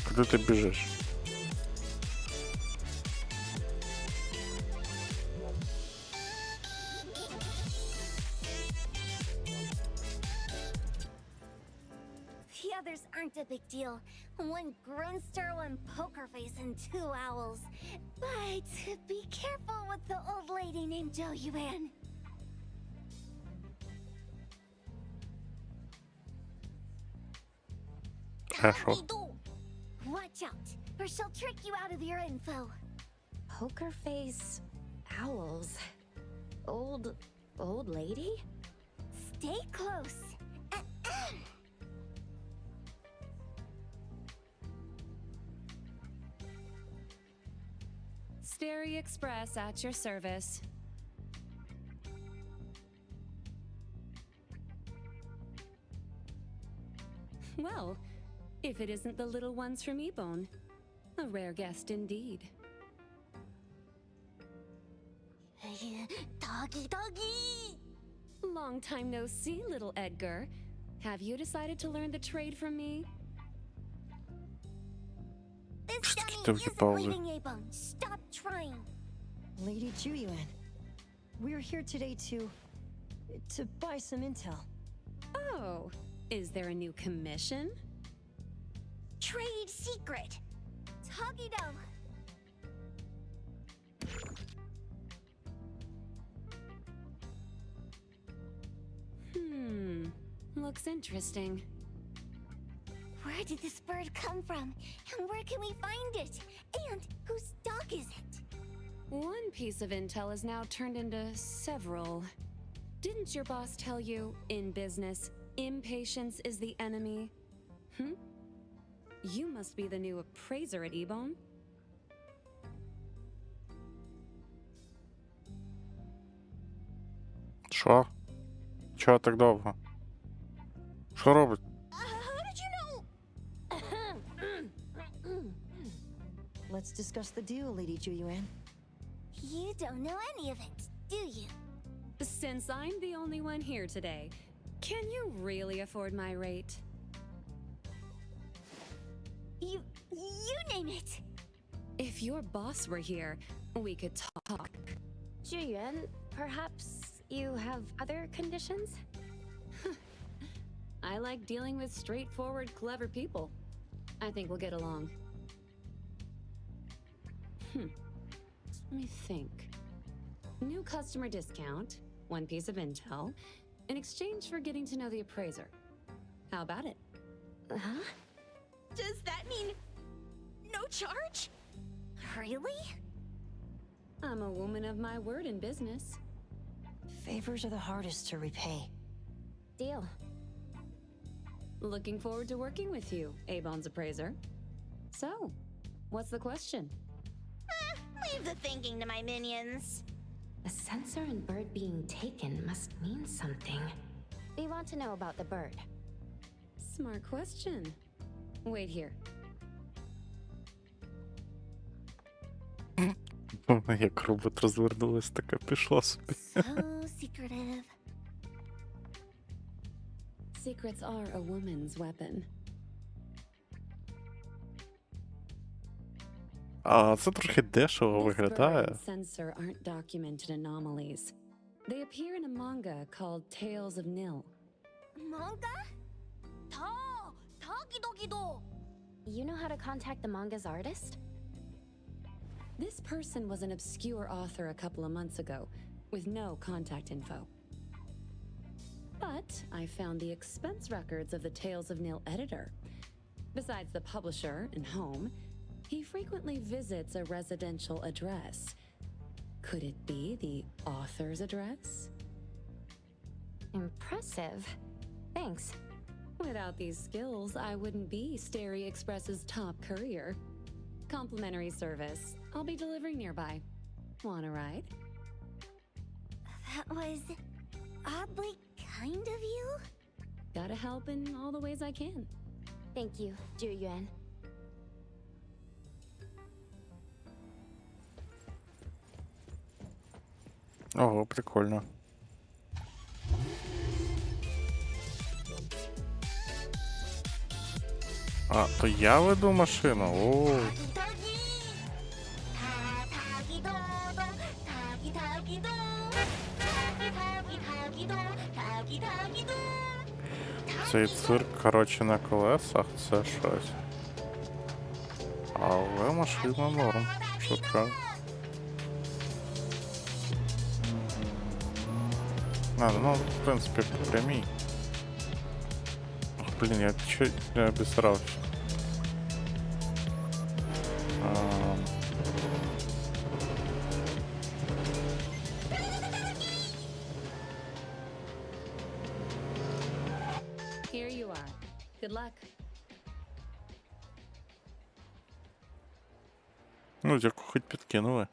Куди ти біжиш? The others aren't a big deal. One grunster, one poker face, and 2 owls. But be careful with the old lady named Joyuan. Tagido! Watch out, or she'll trick you out of your info. Poker face... owls... old lady? Stay close. Stereo Express at your service. Well, if it isn't the little ones from Ebone, a rare guest indeed. Doggy! Long time no see, little Edgar. Have you decided to learn the trade from me? This dummy Что isn't паузы? leaving Ebone. Stop trying. Lady Juyuan, we're here today to buy some intel. Oh, is there a new commission? Trade secret. Tagido. Looks interesting. Where did this bird come from? And where can we find it? And whose dog is it? One piece of intel is now turned into several. Didn't your boss tell you, in business, impatience is the enemy? You must be the new appraiser at Ebone. Що? Чого так довго? Що робить? How did you know? Let's discuss the deal, Lady Juyuan. You don't know any of it, do you? Since I'm the only one here today, can you really afford my rate? You name it. If your boss were here, we could talk. Juyuan, perhaps you have other conditions? I like dealing with straightforward, clever people. I think we'll get along. Let me think. New customer discount, one piece of intel, in exchange for getting to know the appraiser. How about it? Huh? Does that mean no charge? Really? I'm a woman of my word in business. Favors are the hardest to repay. Deal. Looking forward to working with you, A-Bone's appraiser. So, what's the question? Leave the thinking to my minions. The sensor and bird being taken must mean something. We want to know about the bird. Smart question. Wait here. Як робот розвернулась, така пішла собі. So secretive. Secrets are a woman's weapon. А це трохи дешево This bird виглядає. and sensor aren't documented anomalies. They appear in a manga called Tales of Nil. Manga? Takidokido. You know how to contact the manga's artist? This person was an obscure author a couple of months ago, with no contact info. But I found the expense records of the Tales of Nil editor. Besides the publisher and home, he frequently visits a residential address. Could it be the author's address? Impressive. Thanks. Without these skills, I wouldn't be Stary Express's top courier. Complimentary service. I'll be delivering nearby. Want a ride? That was oddly kind of you. Gotta help in all the ways I can. Thank you, Juyuan. Ого, прикольно. А, то я веду машину? О. Цей цирк, коротше, на колесах, це щось. Але машина норм. Шутка. Ну, в принципі, по прямій. Ох, блін, я чуть не обісрався. Here you are. Good luck. Ну, яку хоч підкинули.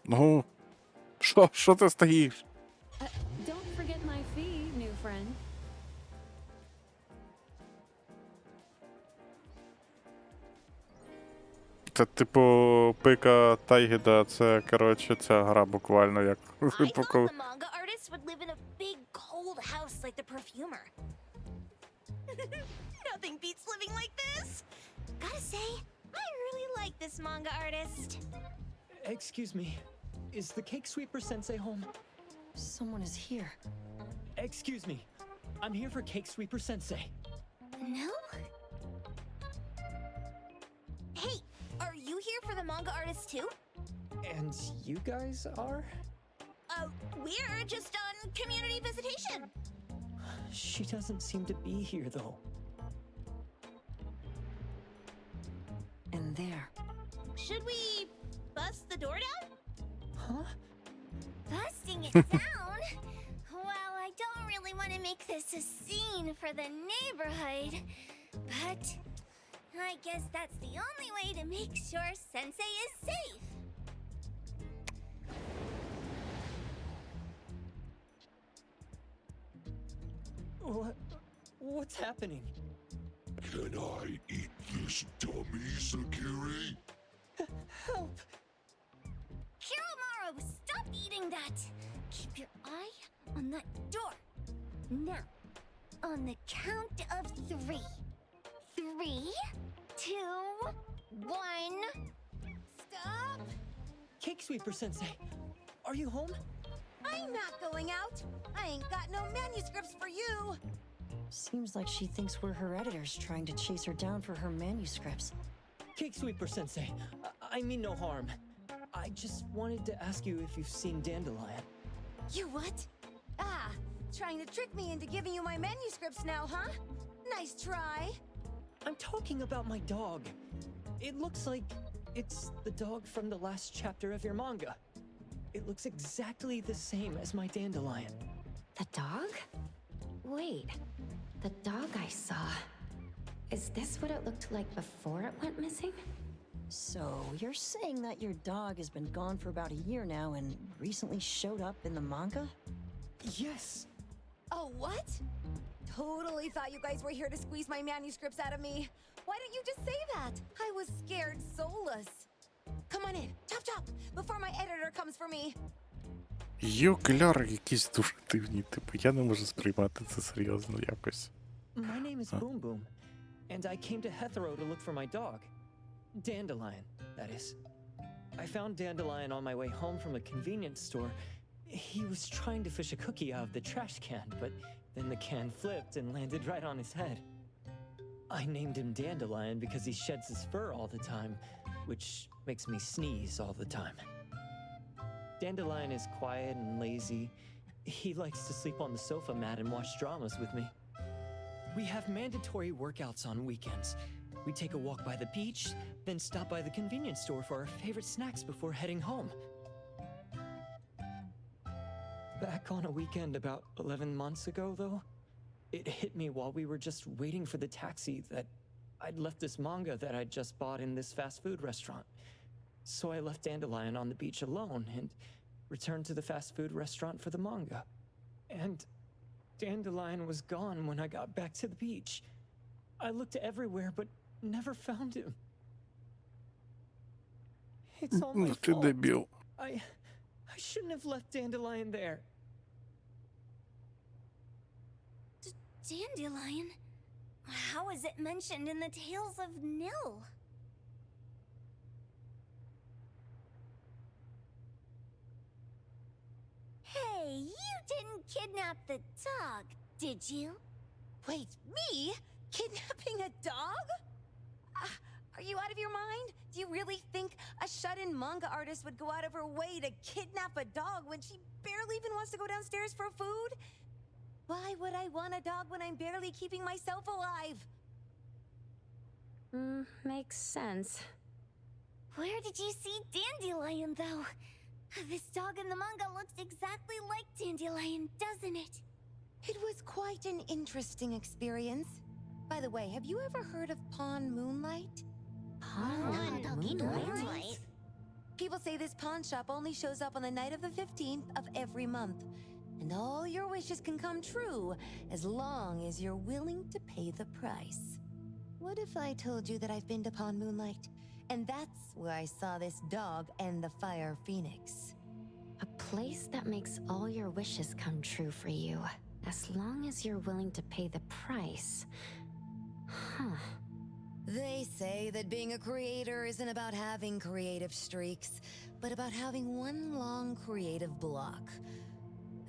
Ну, що ти стоїш? Don't forget my fee, new friend. Це, типу, пика Тайгіда, це, коротше, ця гра буквально як. I thought the manga artist would live in a big cold house like the perfumer. Nothing beats living like this. Gotta say, I really like this manga artist. Excuse me, is the cake sweeper sensei home? Someone is here. Excuse me, I'm here for cake sweeper sensei. No? Hey, are you here for the manga artist too? And you guys are? We're just on community visitation. She doesn't seem to be here though. And there. Should we bust the door down? Huh? Busting it down? Well, I don't really want to make this a scene for the neighborhood, but I guess that's the only way to make sure Sensei is safe. What's happening? Can I eat this dummy, Sakiri? Help! Kiromaru, stop eating that! Keep your eye on that door. Now, on the count of 3. 3, 2, 1. Stop! Cake Sweeper Sensei, are you home? I'm not going out. I ain't got no manuscripts for you. Seems like she thinks we're her editors trying to chase her down for her manuscripts. Cake Sweeper Sensei, I mean no harm. I just wanted to ask you if you've seen Dandelion. You what? Ah, trying to trick me into giving you my manuscripts now, huh? Nice try. I'm talking about my dog. It looks like it's the dog from the last chapter of your manga. It looks exactly the same as my Dandelion. The dog? Wait, the dog I saw. Is this what it looked like before it went missing? So, you're saying that your dog has been gone for about a year now and recently showed up in the manga? Yes! Oh, what? Totally thought you guys were here to squeeze my manuscripts out of me. Why didn't you just say that? I was scared soulless. Come on in, chop chop, before my editor comes for me. Її окуляри якісь дуже дивні, типу, я не можу сприймати це серйозно якось. My name is Boom Boom, and I came to Hethero to look for my dog. Dandelion, that is. I found Dandelion on my way home from a convenience store. He was trying to fish a cookie out of the trash can, but then the can flipped and landed right on his head. I named him Dandelion because he sheds his fur all the time, which makes me sneeze all the time. Dandelion is quiet and lazy. He likes to sleep on the sofa mat and watch dramas with me. We have mandatory workouts on weekends. We take a walk by the beach, then stop by the convenience store for our favorite snacks before heading home. Back on a weekend about 11 months ago, though, it hit me while we were just waiting for the taxi that I'd left this manga that I'd just bought in this fast food restaurant. So I left Dandelion on the beach alone and returned to the fast food restaurant for the manga. And Dandelion was gone when I got back to the beach. I looked everywhere but never found him. It's all my Ти fault. дебіл. I shouldn't have left Dandelion there. Dandelion? How is it mentioned in the Tales of Nil? Hey, you didn't kidnap the dog, did you? Wait, me? Kidnapping a dog? Are you out of your mind? Do you really think a shut-in manga artist would go out of her way to kidnap a dog when she barely even wants to go downstairs for food? Why would I want a dog when I'm barely keeping myself alive? Makes sense. Where did you see Dandelion, though? This dog in the manga looks exactly like Dandelion, doesn't it? It was quite an interesting experience. By the way, have you ever heard of Pawn Moonlight? Moonlight? People say this pawn shop only shows up on the night of the 15th of every month. And all your wishes can come true as long as you're willing to pay the price. What if I told you that I've been to Pawn Moonlight? And that's where I saw this dog and the fire phoenix. A place that makes all your wishes come true for you, as long as you're willing to pay the price. Huh. They say that being a creator isn't about having creative streaks, but about having one long creative block.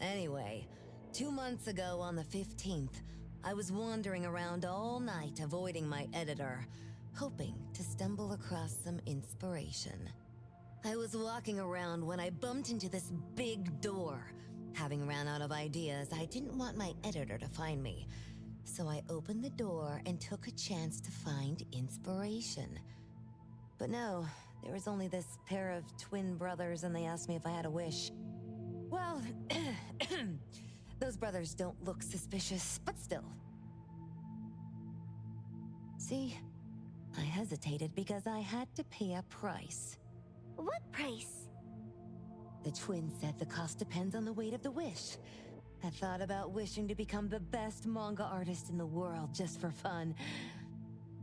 Anyway, 2 months ago on the 15th, I was wandering around all night avoiding my editor, hoping to stumble across some inspiration. I was walking around when I bumped into this big door. Having ran out of ideas, I didn't want my editor to find me. So I opened the door and took a chance to find inspiration. But no, there was only this pair of twin brothers and they asked me if I had a wish. Well, those brothers don't look suspicious, but still. See, I hesitated because I had to pay a price. What price? The twins said the cost depends on the weight of the wish. I thought about wishing to become the best manga artist in the world just for fun.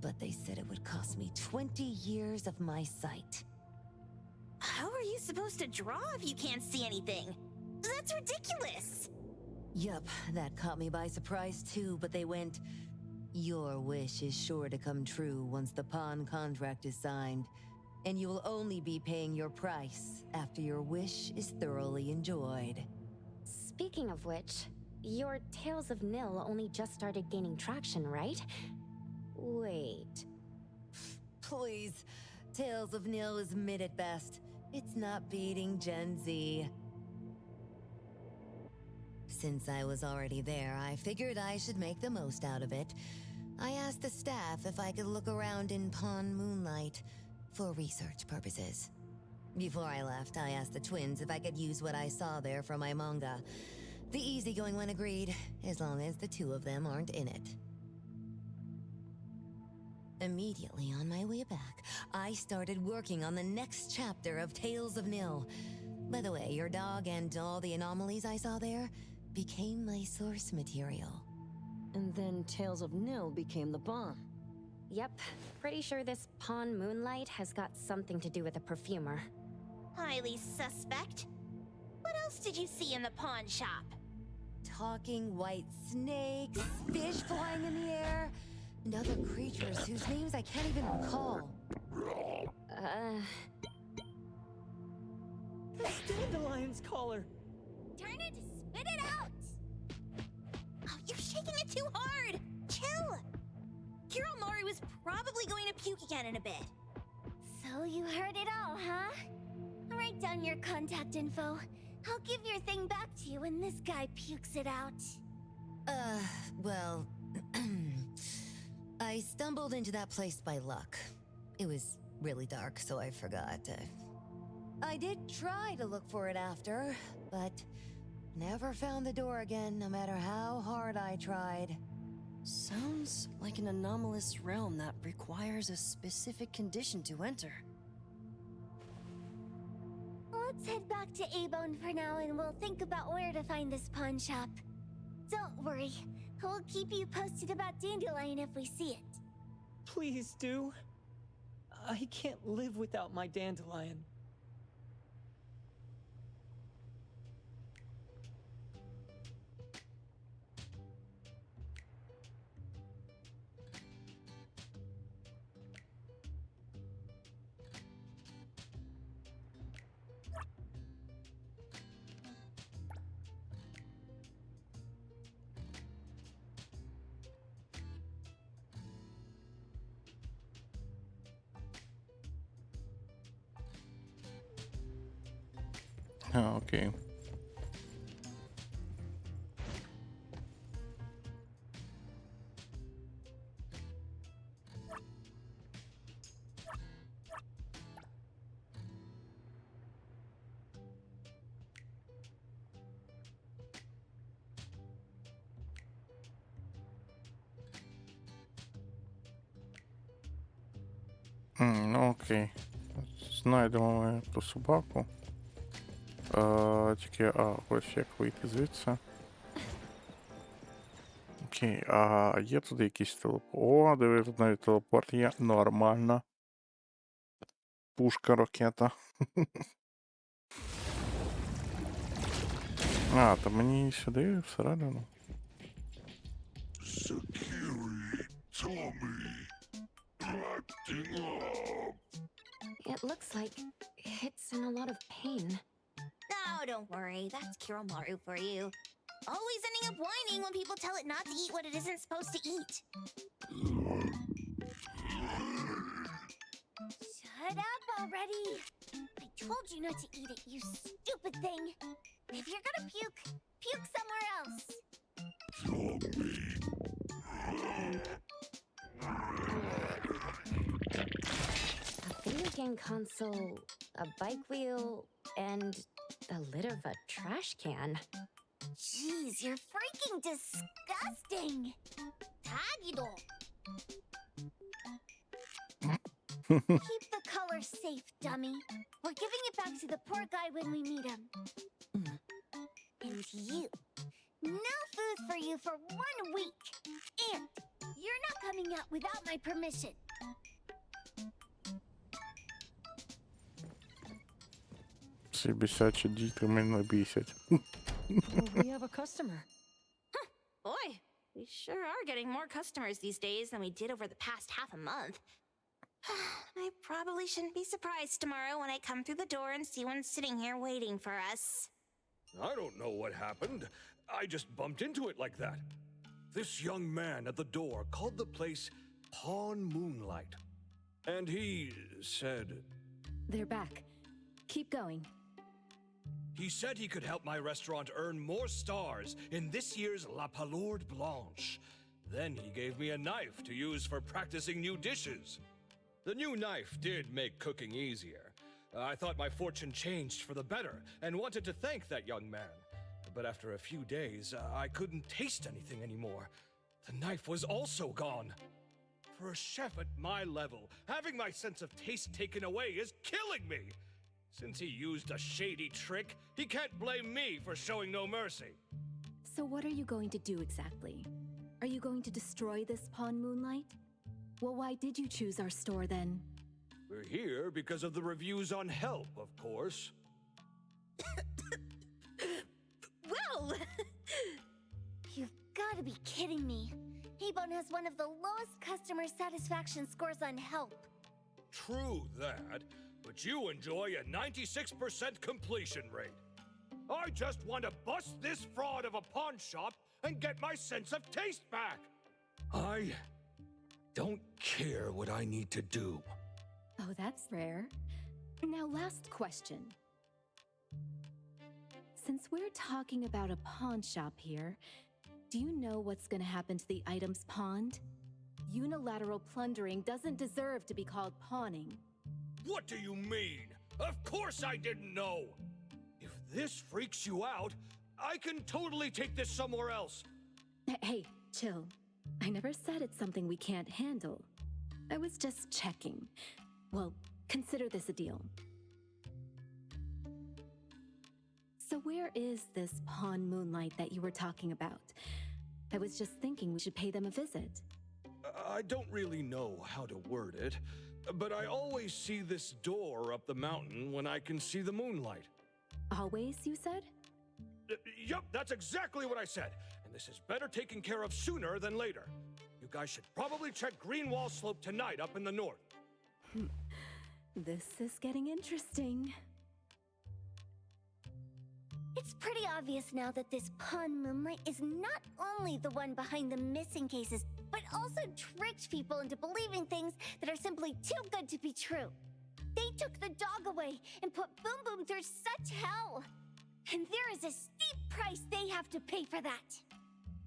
But they said it would cost me 20 years of my sight. How are you supposed to draw if you can't see anything? That's ridiculous! Yup, that caught me by surprise too, but they went, "Your wish is sure to come true once the pawn contract is signed, and you will only be paying your price after your wish is thoroughly enjoyed." Speaking of which, your Tales of Nil only just started gaining traction, right? Wait. Please, Tales of Nil is mid at best. It's not beating Gen Z. Since I was already there, I figured I should make the most out of it. I asked the staff if I could look around in Pawn Moonlight for research purposes. Before I left, I asked the twins if I could use what I saw there for my manga. The easygoing one agreed, as long as the two of them aren't in it. Immediately on my way back, I started working on the next chapter of Tales of Nil. By the way, your dog and all the anomalies I saw there became my source material. And then Tales of Nil became the bomb. Yep, pretty sure this Pawn Moonlight has got something to do with a perfumer. Highly suspect. What else did you see in the pawn shop? Talking white snakes, fish flying in the air, and other creatures whose names I can't even recall. That's Dandelion's collar! Turn it, spit it out! Oh, you're shaking it too hard! Chill! Kiromori was probably going to puke again in a bit. So you heard it all, huh? I'll write down your contact info. I'll give your thing back to you when this guy pukes it out. Well, I stumbled into that place by luck. It was really dark, so I forgot. I did try to look for it after, but never found the door again, no matter how hard I tried. Sounds like an anomalous realm that requires a specific condition to enter. Let's head back to A-Bone for now and we'll think about where to find this pawn shop. Don't worry, we'll keep you posted about Dandelion if we see it. Please do. I can't live without my Dandelion. А, окей. Ну окей. Знайдемо ми ту собаку. Тільки, ось як вийти звідси. Окей, є туди якийсь телепорт. О, диви, тут навіть телепорт є. Нормально. Пушка, ракета. То мені сюди, всередину. It looks like it's in a lot of pain. Oh, don't worry. That's Kiromaru for you. Always ending up whining when people tell it not to eat what it isn't supposed to eat. Shut up already! I told you not to eat it, you stupid thing! If you're gonna puke, puke somewhere else! A video game console, a bike wheel, and the lid of a trash can. Jeez, you're freaking disgusting! Tagido! Keep the color safe, dummy. We're giving it back to the poor guy when we meet him. And you, No food for you for 1 week. And you're not coming out without my permission. Ці бісячі діти мене бісять. Well, we have a customer. Boy, we sure are getting more customers these days than we did over the past half a month. I probably shouldn't be surprised tomorrow when I come through the door and see one sitting here waiting for us. I don't know what happened. I just bumped into it like that. This young man at the door called the place Pawn Moonlight. And he said... They're back. Keep going. He said he could help my restaurant earn more stars in this year's La Palourde Blanche. Then he gave me a knife to use for practicing new dishes. The new knife did make cooking easier. I thought my fortune changed for the better and wanted to thank that young man. But after a few days, I couldn't taste anything anymore. The knife was also gone. For a chef at my level, having my sense of taste taken away is killing me. Since he used a shady trick, he can't blame me for showing no mercy. So what are you going to do exactly? Are you going to destroy this Pawn Moonlight? Well, why did you choose our store then? We're here because of the reviews on Help, of course. Well! You've got to be kidding me. Abon has one of the lowest customer satisfaction scores on Help. True that, but you enjoy a 96% completion rate. I just want to bust this fraud of a pawn shop and get my sense of taste back. I don't care what I need to do. Oh, that's rare. Now, last question. Since we're talking about a pawn shop here, do you know what's going to happen to the items pawned? Unilateral plundering doesn't deserve to be called pawning. What do you mean? Of course I didn't know! If this freaks you out, I can totally take this somewhere else. Hey, chill. I never said it's something we can't handle. I was just checking. Well, consider this a deal. So where is this Pawn Moonlight that you were talking about? I was just thinking we should pay them a visit. I don't really know how to word it, but I always see this door up the mountain when I can see the moonlight. Always, you said? Yup, that's exactly what I said. And this is better taken care of sooner than later. You guys should probably check Greenwall Slope tonight up in the north. This is getting interesting. It's pretty obvious now that this Pawn Moonlight is not only the one behind the missing cases, but also tricked people into believing things that are simply too good to be true. They took the dog away and put Boom Boom through such hell. And there is a steep price they have to pay for that.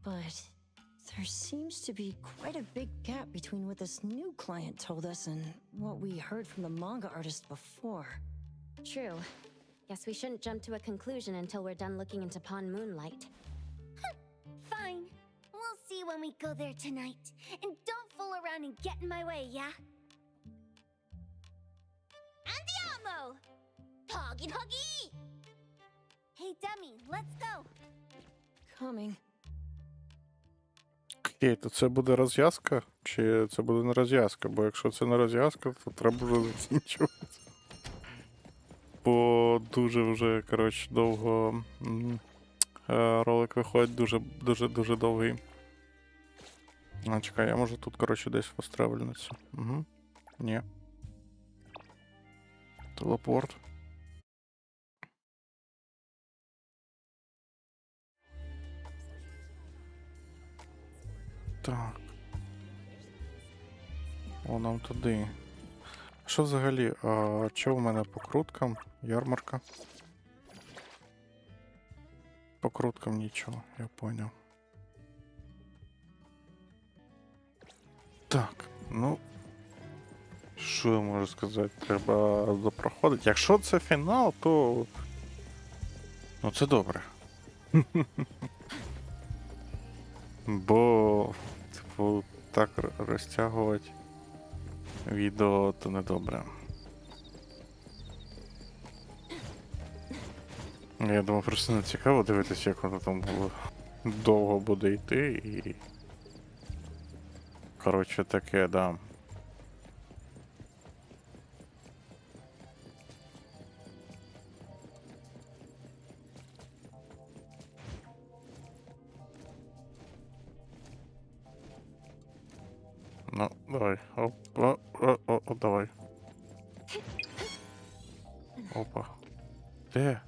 But there seems to be quite a big gap between what this new client told us and what we heard from the manga artist before. True. Guess we shouldn't jump to a conclusion until we're done looking into Pawn Moonlight. Fine. We'll see when we go there tonight. And don't fool around and get in my way, yeah? Andiamo! Toggy toggy! Hey, dummy, let's go. Coming. Окей, то це буде розв'язка? Чи це буде не розв'язка? Бо якщо це не розв'язка, то треба вже закінчувати. Бо дуже коротше, довго ролик виходить, дуже довгий. А, чекай, я можу тут, коротше, десь пострелюватися. Угу. Ні. Телепорт. Так. О, нам туди. Що взагалі? Що в мене по круткам? Ярмарка. По круткам нічого, я поняв. Так, ну. Що я можу сказати? Треба допроходити. Якщо це фінал, то. Ну, це добре. Бо, типу, так розтягувати відео, то не добре. Я думав, просто не цікаво дивитися, як воно там було. довго буде йти і... Коротше, таке, да. Ну, давай. О, давай. Опа. Де?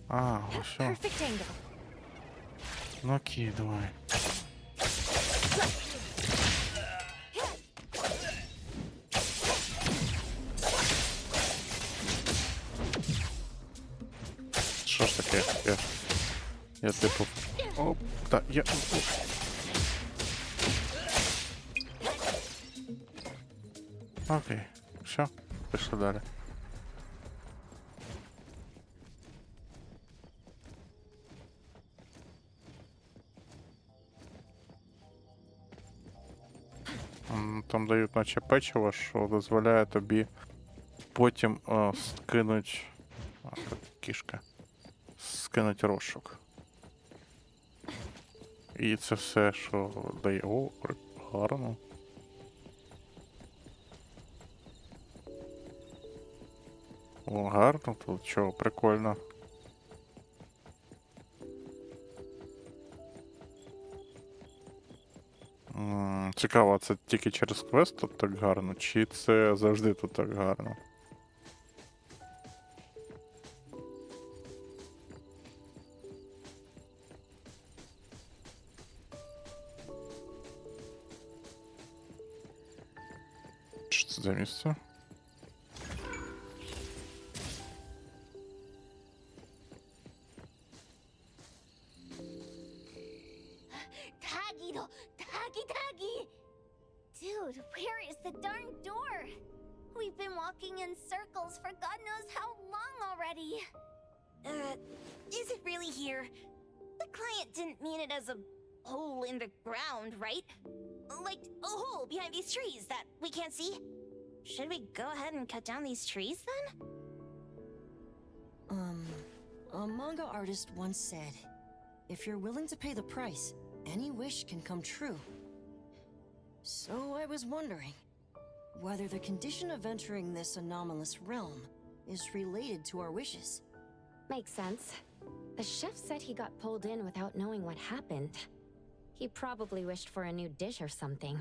А, все. Ну окей, давай. Що ж таке? Я типу... Оп, так, я... Окей, все, пішли далі. Там дають наче печиво, що дозволяє тобі потім скинуть... кішка. Скинуть розшук. І це все, що дає... О, гарно. О, гарно тут, чого, прикольно. Цікаво, це тільки через квест тут так гарно, чи це завжди тут так гарно? Що це за місце? Dude, where is the darn door? We've been walking in circles for God knows how long already. Is it really here? The client didn't mean it as a hole in the ground, right? Like a hole behind these trees that we can't see? Should we go ahead and cut down these trees then? A manga artist once said, if you're willing to pay the price, any wish can come true. So I was wondering whether the condition of entering this anomalous realm is related to our wishes. Makes sense. The chef said he got pulled in without knowing what happened. He probably wished for a new dish or something.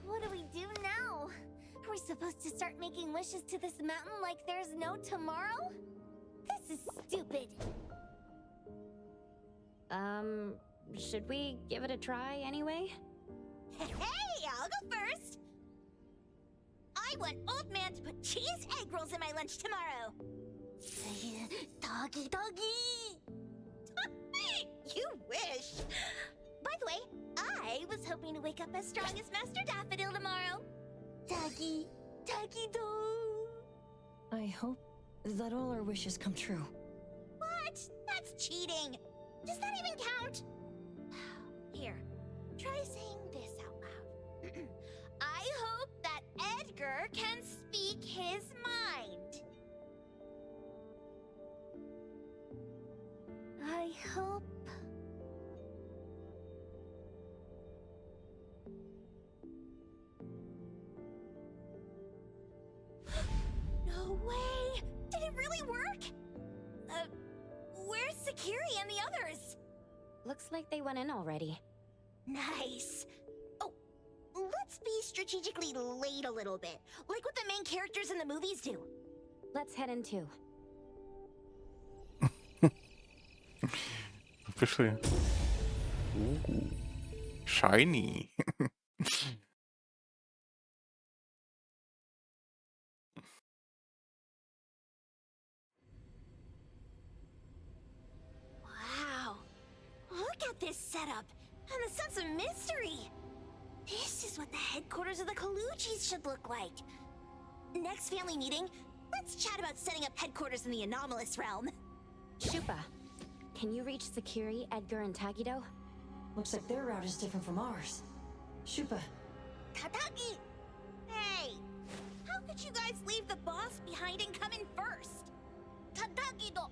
What do we do now? Are we supposed to start making wishes to this mountain like there's no tomorrow? This is stupid. Should we give it a try anyway? Hey, I'll go first! I want Old Man to put cheese egg rolls in my lunch tomorrow! Doggy, doggy! You wish! By the way, I was hoping to wake up as strong as Master Daffodil tomorrow! Doggy, doggy dog! I hope that all our wishes come true. What? That's cheating! Does that even count? Here, try saying this out loud. I hope that Edgar can speak his mind. I hope... No way! Did it really work? Where's Sakiri and the others? Looks like they went in already. Nice. Oh, let's be strategically late a little bit, like what the main characters in the movies do. Let's head in too. Пішли. Shiny. Wow. Look at this setup and the sense of mystery. This is what the headquarters of the Kaluchis should look like. Next family meeting, let's chat about setting up headquarters in the anomalous realm. Shupa, can you reach Sakiri, Edgar, and Tagido? Looks like their route is different from ours. Shupa. Tatagi! Hey! How could you guys leave the boss behind and come in first? Tatagi-do!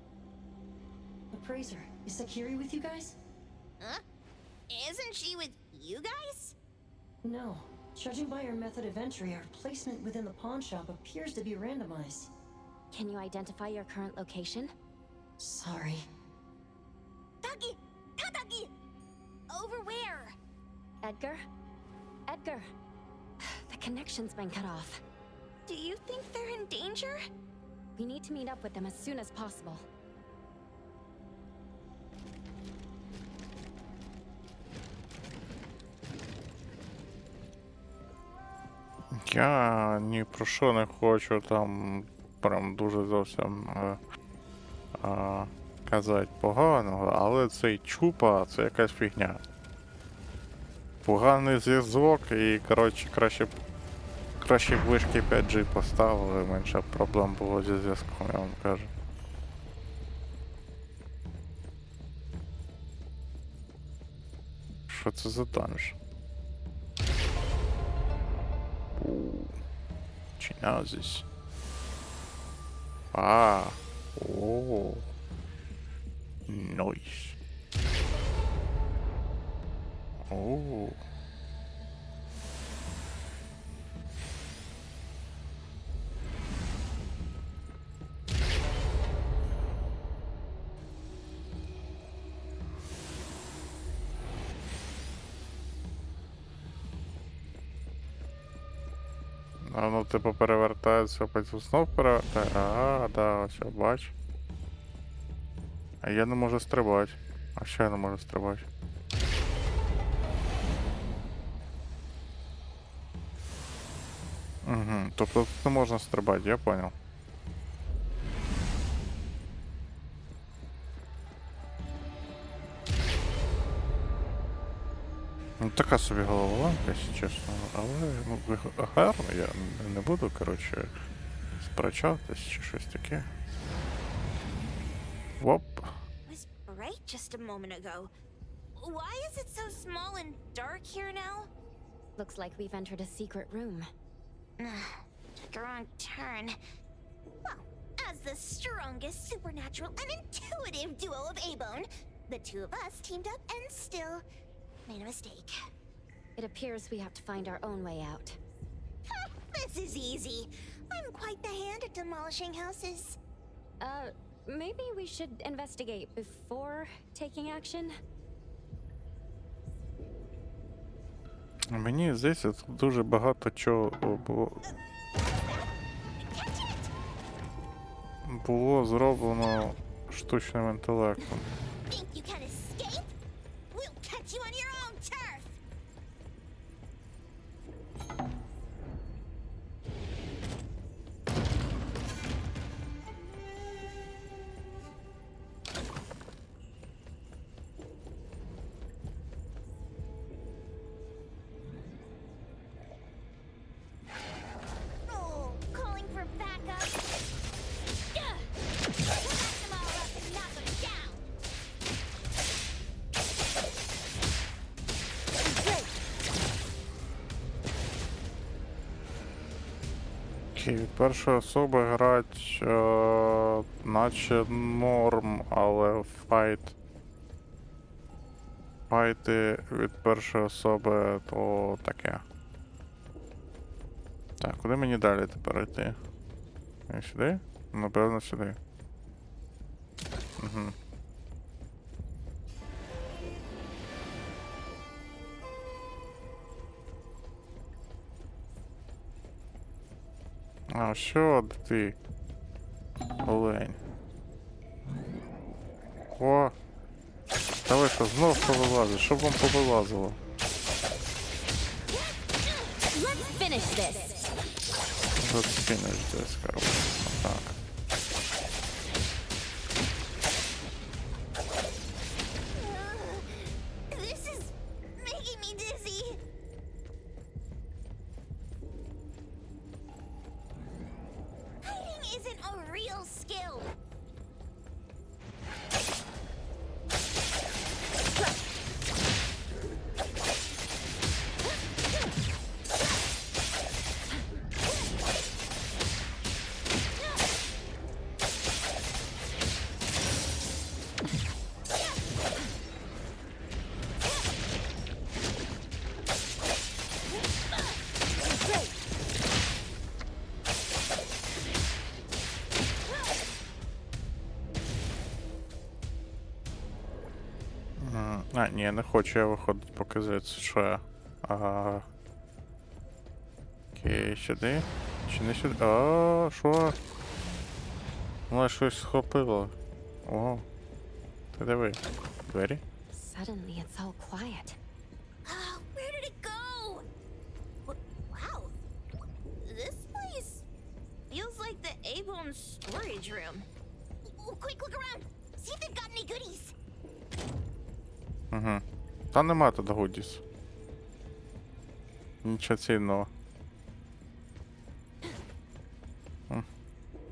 appraiser. Is Sakiri with you guys? Huh? Isn't she with you guys? No. Judging by your method of entry, our placement within the pawn shop appears to be randomized. Can you identify your current location? Sorry. Taki! Tataki! Over where? Edgar? Edgar! The connection's been cut off. Do you think they're in danger? We need to meet up with them as soon as possible. Я ні про що не хочу там прям дуже зовсім казати поганого, але цей чупа це якась фігня. Поганий зв'язок і, коротше, краще б вишки 5G поставили, менше проблем було зі зв'язком, я вам кажу. Що це за данж? Чиназис. О. Нойс. О. А ну типу перевертається, потім знов перевертає. Да, ось я бачу. А я не можу стрибати. А ще я не можу стрибати. Угу, тобто тут не можна стрибати, я понял. Ну така собі головоломка, якщо чесно, але ну, гарно, я не буду, коротше, сперечатись чи щось таке. Оп. Was bright just a moment ago. Why is it so small and dark here now? Looks like we've entered a secret room. Took a wrong turn. Well, as the strongest supernatural and intuitive duo of A-Bone, the two of us teamed up and still made a mistake. It appears we have to find our own way out. This is easy. I'm quite the hand at demolishing houses. Maybe we should investigate before taking action? Мені здається, тут дуже багато чого було зроблено штучним інтелектом. Think you can escape? We'll catch you on your own turf. Oh, calling for backup. Back them all up and knock them down. Від першої особи грать наче норм, але файти від першої особи то таке. Так, куди мені далі тепер йти? Сюди? Напевно, сюди. Угу. А що ти? Олень. О! Та ви що, знов повилазить? Щоб вам повилазило? Let's finish this. Let's finish this, короче. Так. This is making me dizzy. Hiding isn't a real skill. А, ні, не хочу я виходити показати, що я. Окей, сюди. Чи не сюди? А, що? Вона щось схопила. О. Ти диви. Двері? Suddenly it's all quiet. Where did it go? Wow. This place feels like the A-Bone storage room. Quick, look around. See if they've got any goodies. Угу. Та нема тут гудіс. Нічого цінного.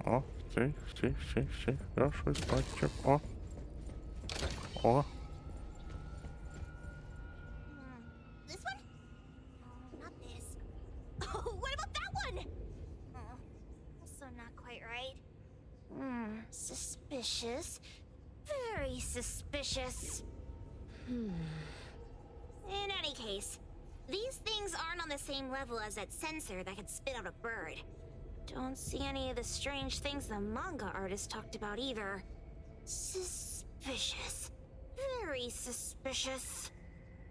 О, стій. Я щось бачив. О. This one? Oh, not this. Oh, what about that one? Oh, also not quite right. Suspicious. Very suspicious. In any case, these things aren't on the same level as that sensor that could spit out a bird. Don't see any of the strange things the manga artist talked about either. Suspicious. Very suspicious.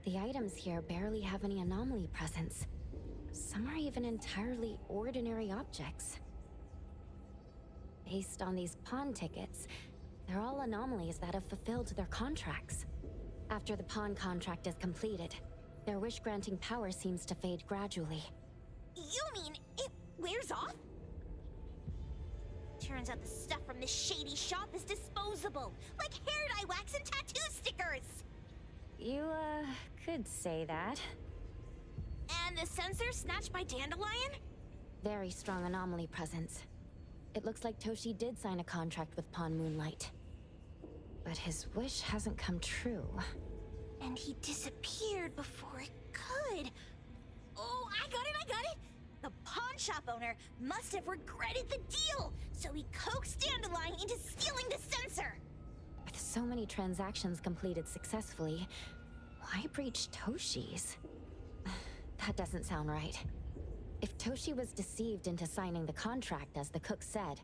The items here barely have any anomaly presence. Some are even entirely ordinary objects. Based on these pawn tickets, they're all anomalies that have fulfilled their contracts. After the pawn contract is completed, their wish-granting power seems to fade gradually. You mean it wears off? Turns out the stuff from this shady shop is disposable, like hair dye wax and tattoo stickers. You, could say that. And the sensor snatched by Dandelion? Very strong anomaly presence. It looks like Toshi did sign a contract with Pawn Moonlight. But his wish hasn't come true. And he disappeared before it could. Oh, I got it! The pawn shop owner must have regretted the deal, so he coaxed Dandelion into stealing the sensor. With so many transactions completed successfully, why breach Toshi's? That doesn't sound right. If Toshi was deceived into signing the contract, as the cook said,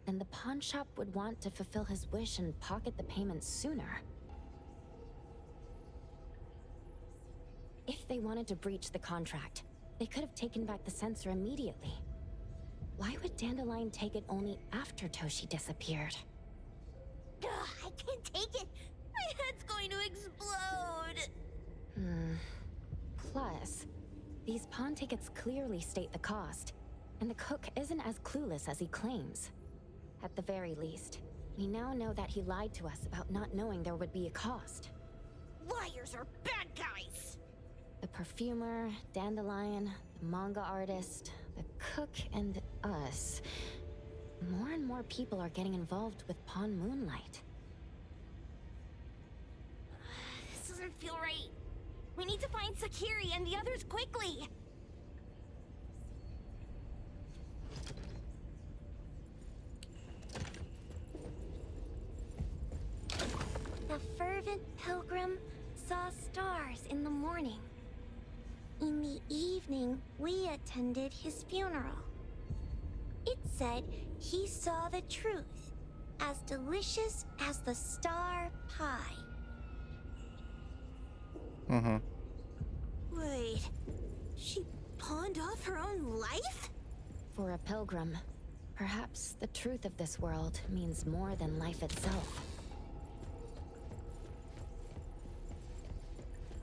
then the pawn shop would want to fulfill his wish and pocket the payments sooner. If they wanted to breach the contract, they could have taken back the sensor immediately. Why would Dandelion take it only after Toshi disappeared? I can't take it. My head's going to explode. Plus, these pawn tickets clearly state the cost, and the cook isn't as clueless as he claims. At the very least, we now know that he lied to us about not knowing there would be a cost. Liars are bad guys. The perfumer, Dandelion, the manga artist, the cook, and us. More and more people are getting involved with Pawn Moonlight. This doesn't feel right. We need to find Sakiri and the others quickly. The fervent pilgrim saw stars in the morning. In the evening, we attended his funeral. It said he saw the truth, as delicious as the star pie. Wait, she pawned off her own life? For a pilgrim, perhaps the truth of this world means more than life itself.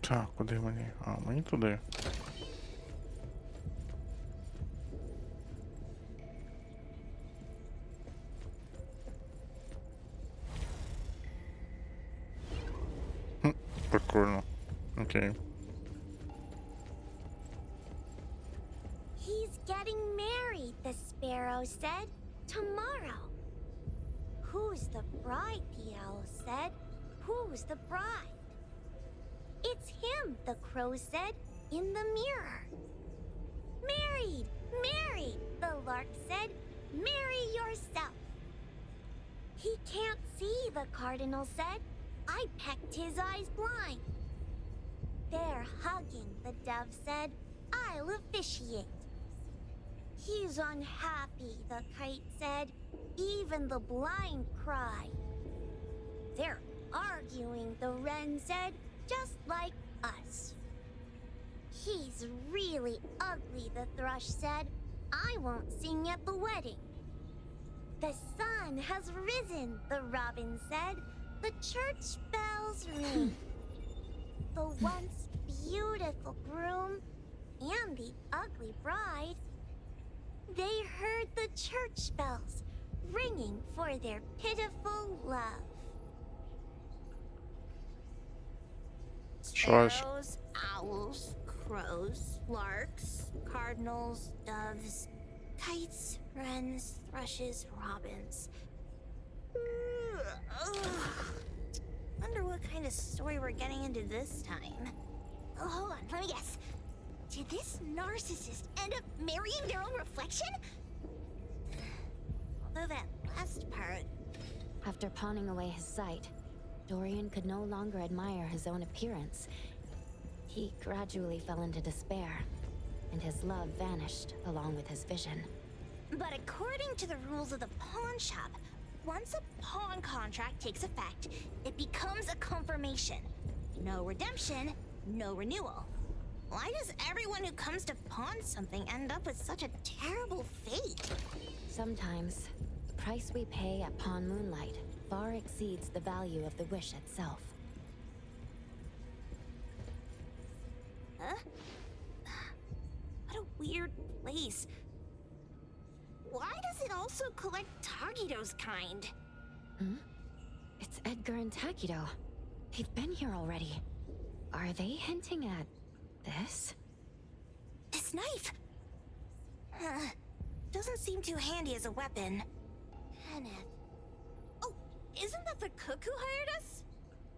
Так, куди мені? Мені туди. Прикольно. Окей. He's getting married, the sparrow said. Tomorrow. Who's the bride, the owl said. Who's the bride? It's him, the crow said, in the mirror. Married, married, the lark said. Marry yourself. He can't see, the cardinal said. I pecked his eyes blind. They're hugging, the dove said. I'll officiate. He's unhappy, the kite said. Even the blind cry. They're arguing. rescuing the Wren said, just like us. He's really ugly, the thrush said. I won't sing at the wedding. The sun has risen, the robin said. The church bells ring. The once beautiful groom and the ugly bride, they heard the church bells ringing for their pitiful love. Sparrows, owls, crows, larks, cardinals, doves, kites, wrens, thrushes, robins. Wonder what kind of story we're getting into this time. Oh, hold on, let me guess. Did this narcissist end up marrying their own reflection? Although that last part... After pawning away his sight, Dorian could no longer admire his own appearance. He gradually fell into despair, and his love vanished along with his vision. But according to the rules of the pawn shop, once a pawn contract takes effect, it becomes a confirmation. No redemption, no renewal. Why does everyone who comes to pawn something end up with such a terrible fate? Sometimes, the price we pay at Pawn Moonlight far exceeds the value of the wish itself. Huh? What a weird place. Why does it also collect Tagido's kind? Hmm? It's Edgar and Takido. They've been here already. Are they hinting at this? This knife! Doesn't seem too handy as a weapon. Kenneth. Oh, isn't that the cook who hired us?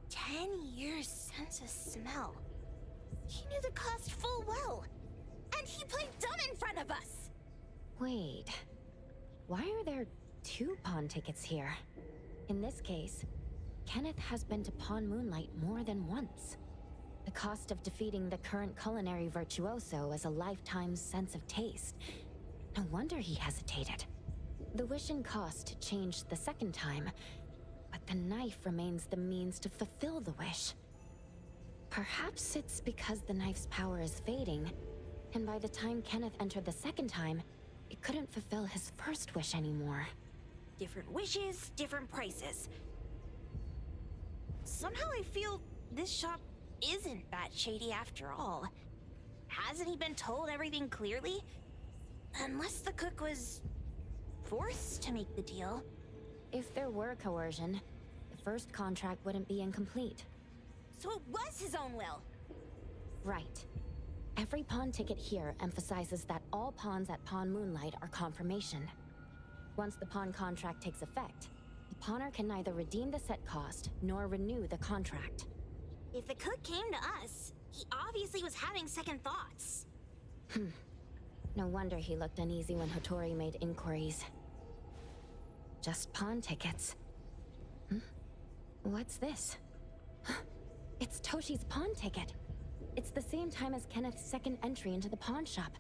10 years sense of smell. He knew the cost full well. And he played dumb in front of us! Wait. Why are there 2 pawn tickets here? In this case, Kenneth has been to Pawn Moonlight more than once. The cost of defeating the current culinary virtuoso is a lifetime's sense of taste. No wonder he hesitated. The wish and cost changed the second time, but the knife remains the means to fulfill the wish. Perhaps it's because the knife's power is fading, and by the time Kenneth entered the second time, it couldn't fulfill his first wish anymore. Different wishes, different prices. Somehow I feel this shop isn't that shady after all. Hasn't he been told everything clearly? Unless the cook was forced to make the deal. If there were coercion, the first contract wouldn't be incomplete. So it was his own will. Right. Every pawn ticket here emphasizes that all pawns at Pawn Moonlight are confirmation. Once the pawn contract takes effect, the pawner can neither redeem the set cost nor renew the contract. If the cook came to us, he obviously was having second thoughts. No wonder he looked uneasy when Hotori made inquiries. Just pawn tickets. What's this? It's Toshi's pawn ticket. It's the same time as Kenneth's second entry into the pawn shop.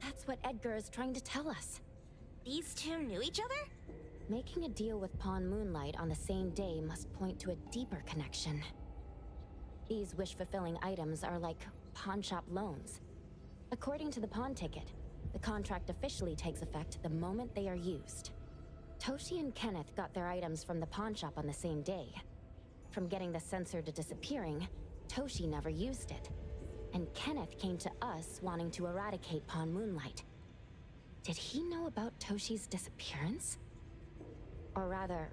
That's what Edgar is trying to tell us. These two knew each other? Making a deal with Pawn Moonlight on the same day must point to a deeper connection. These wish-fulfilling items are like pawn shop loans. According to the pawn ticket, the contract officially takes effect the moment they are used. Toshi and Kenneth got their items from the pawn shop on the same day. From getting the sensor to disappearing, Toshi never used it. And Kenneth came to us wanting to eradicate Pawn Moonlight. Did he know about Toshi's disappearance? Or rather,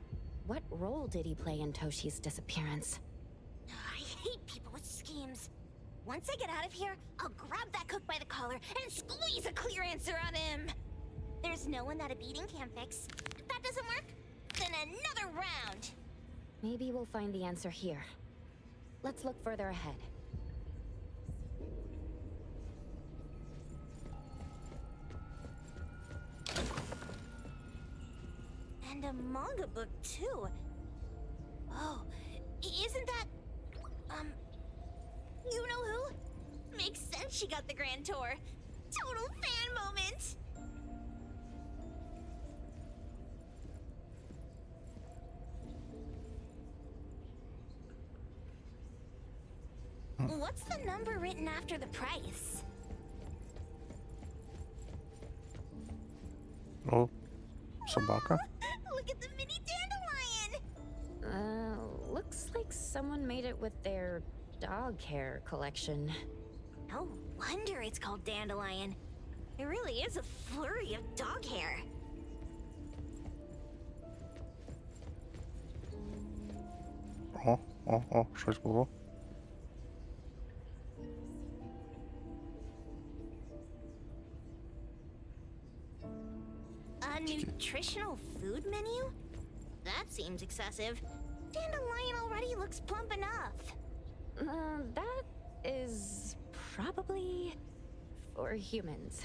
what role did he play in Toshi's disappearance? I hate people with schemes. Once I get out of here, I'll grab that cook by the collar and squeeze a clear answer on him. There's no one that a beating can't fix. If that doesn't work, then another round. Maybe we'll find the answer here. Let's look further ahead. And a manga book, too. Oh, isn't that... you know who? Makes sense she got the grand tour. Total fan moment! What's the number written after the price? О, собака. Look at the mini dandelion! Looks like someone made it with their dog hair collection. No wonder it's called dandelion. It really is a flurry of dog hair. О, щось було. A nutritional food menu? That seems excessive. Dandelion already looks plump enough. That is probably for humans.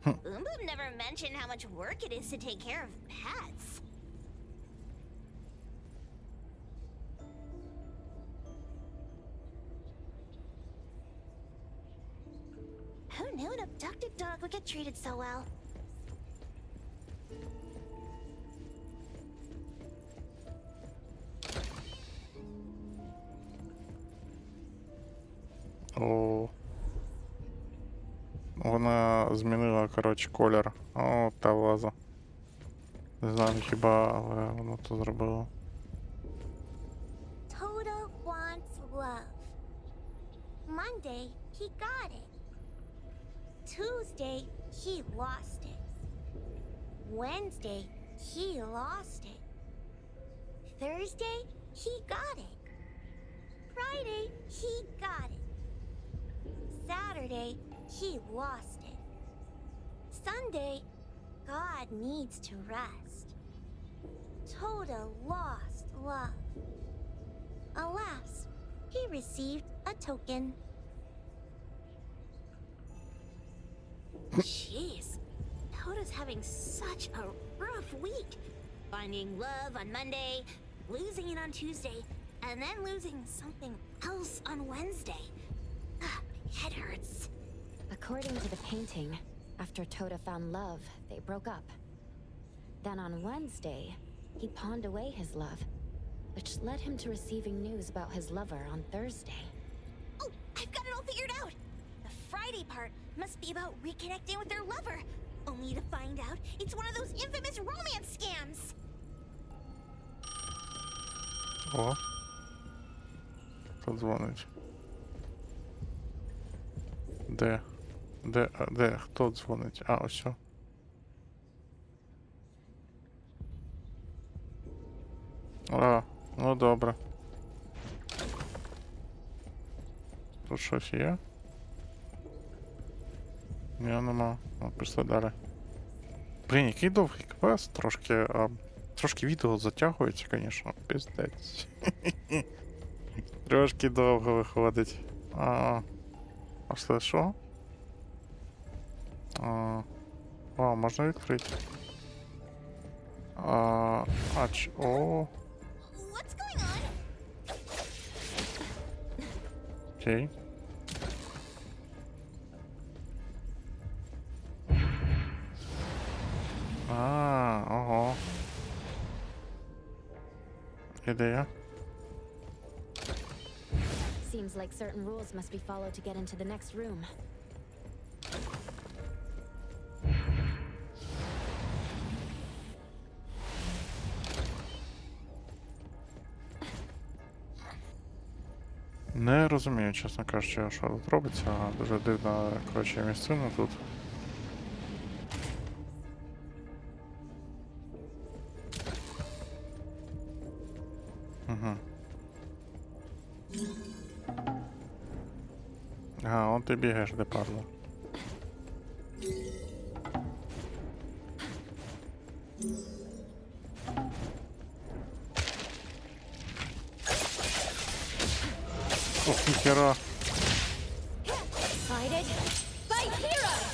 Boom Boom never mentioned how much work it is to take care of pets. Who knew an abducted dog would get treated so well? О. Вона змінила, коротше, колір. О, та ваза. Не знаю хіба, але вона то зробила. Toto wants love. Monday, he got it. Tuesday, he lost it. Wednesday, he lost it. Thursday, he got it. Friday, he got it. Saturday, he lost it. Sunday, God needs to rest. Toto lost love. Alas, he received a token. Jeez, Toto's having such a rough week. Finding love on Monday, losing it on Tuesday, and then losing something else on Wednesday. My head hurts. According to the painting, after Tota found love, they broke up. Then on Wednesday, he pawned away his love, which led him to receiving news about his lover on Thursday. Oh, I've got it all figured out! The Friday part must be about reconnecting with their lover, only to find out it's one of those infamous romance scams! О. Хто дзвонить? Де? Де? Хто дзвонить? А, ось. А, ну добре. Тут щось є? Ні, нема. Ну, пішли далі. Блін, який довгий квест, трошки відео затягується, звісно, пиздець. Трошки довго виходить. А це що? О, можна відкрити. О. Окей. Ого. Ідея. Seems like certain rules must be followed to get into the next room. Не розумію, чесно кажучи, що тут робиться. Дуже дивна, коротше, місцина тут. Угу. Ага, он ти бігаєш, де падло. Ох, ніхера. Excited by heroes!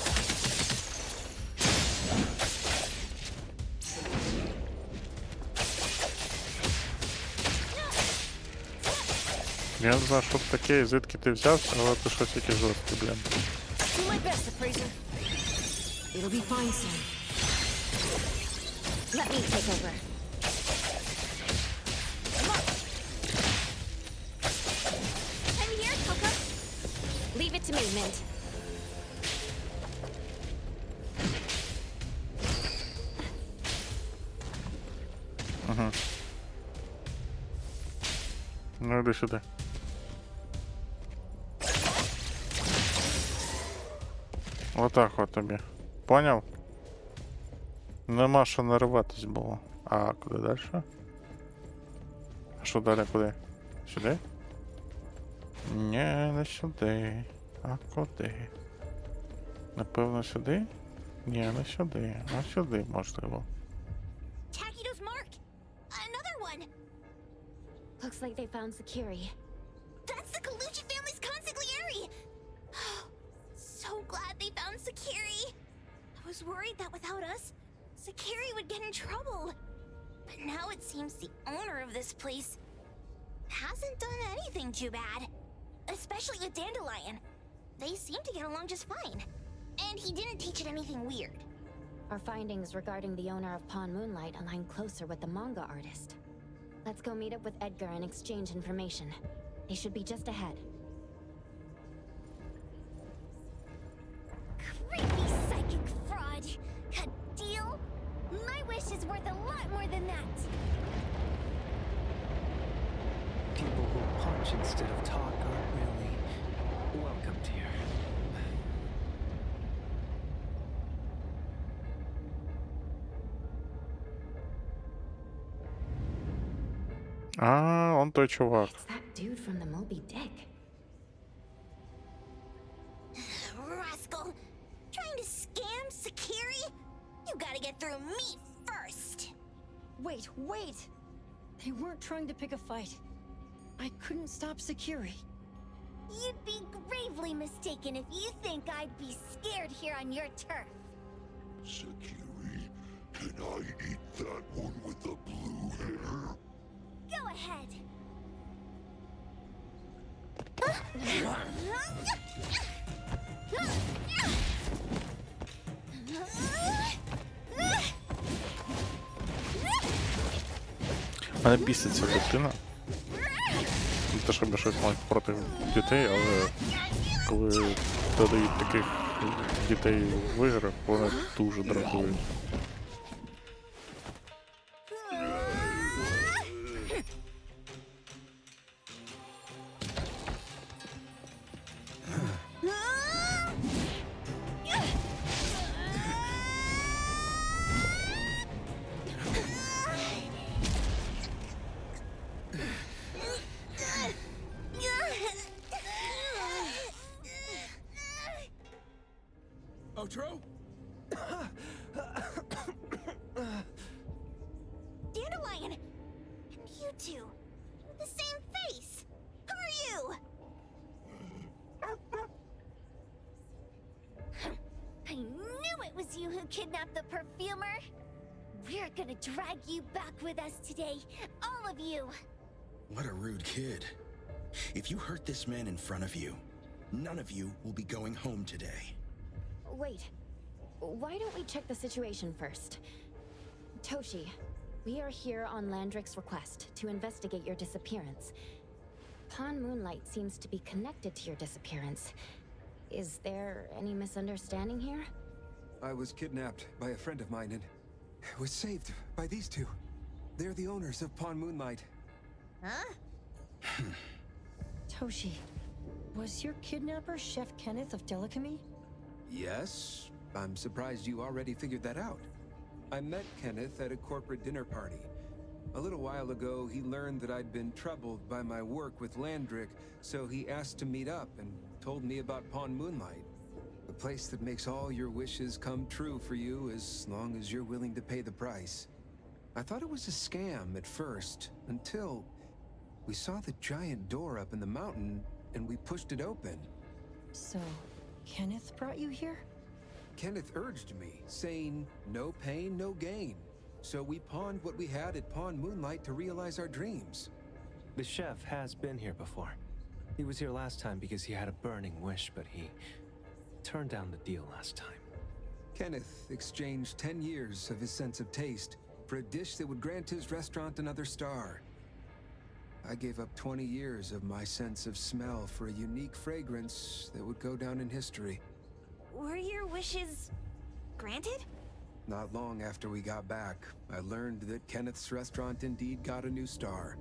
Я не знаю, що це таке і звідки ти взявся, але ти щось якесь жорстке, блін. Do my best, appraiser. It'll be fine soon. Let me take over. I'm here, Coco. Leave it to me, Mint. Ага. Ну, іди сюди. Отак от тобі. Поняв? Нема що нариватись було. А куди далі? А що далі куди? Сюди? Ні, не сюди. А куди? Напевно сюди? Ні, не сюди. А сюди можливо. Takido's mark! Another one! Looks like they found Sakiri. That's the Colucci family's consigliere! So glad they found Sakiri. I was worried that without us, Sakiri would get in trouble. But now it seems the owner of this place hasn't done anything too bad. Especially with Dandelion. They seem to get along just fine. And he didn't teach it anything weird. Our findings regarding the owner of Pawn Moonlight align closer with the manga artist. Let's go meet up with Edgar and exchange information. They should be just ahead. Creepy psychic fraud. A deal? My wish is worth a lot more than that. People who punch instead of talk aren't really welcomed here. А, он той чувак. It's that dude from the Moby Dick. Rascal! Trying to scam Sakiri? You gotta get through me first! Wait, wait! They weren't trying to pick a fight. I couldn't stop Sakiri. You'd be gravely mistaken if you think I'd be scared here on your turf. Sakiri, can I eat that one with the blue hair? Go ahead. Мене бісить ця дитина. Не те, щоб я щось мав проти дітей, але коли додають таких дітей в іграх, вони дуже дратують. Outro? Dandelion! And you two! With the same face! Who are you? I knew it was you who kidnapped the perfumer! We're gonna drag you back with us today, all of you! What a rude kid. If you hurt this man in front of you, none of you will be going home today. Wait. Why don't we check the situation first? Toshi, we are here on Landrick's request to investigate your disappearance. Pawn Moonlight seems to be connected to your disappearance. Is there any misunderstanding here? I was kidnapped by a friend of mine and was saved by these two. They're the owners of Pawn Moonlight. Huh? Toshi, was your kidnapper Chef Kenneth of Delicamy? Yes, I'm surprised you already figured that out. I met Kenneth at a corporate dinner party. A little while ago, he learned that I'd been troubled by my work with Landrick, so he asked to meet up and told me about Pawn Moonlight. The place that makes all your wishes come true for you as long as you're willing to pay the price. I thought it was a scam at first, until we saw the giant door up in the mountain and we pushed it open. So, Kenneth brought you here? Kenneth urged me, saying, no pain, no gain. So we pawned what we had at Pawn Moonlight to realize our dreams. The chef has been here before. He was here last time because he had a burning wish, but he turned down the deal last time. Kenneth exchanged 10 years of his sense of taste for a dish that would grant his restaurant another star. I gave up 20 years of my sense of smell for a unique fragrance that would go down in history. Were your wishes granted? Not long after we got back, I learned that Kenneth's restaurant indeed got a new star.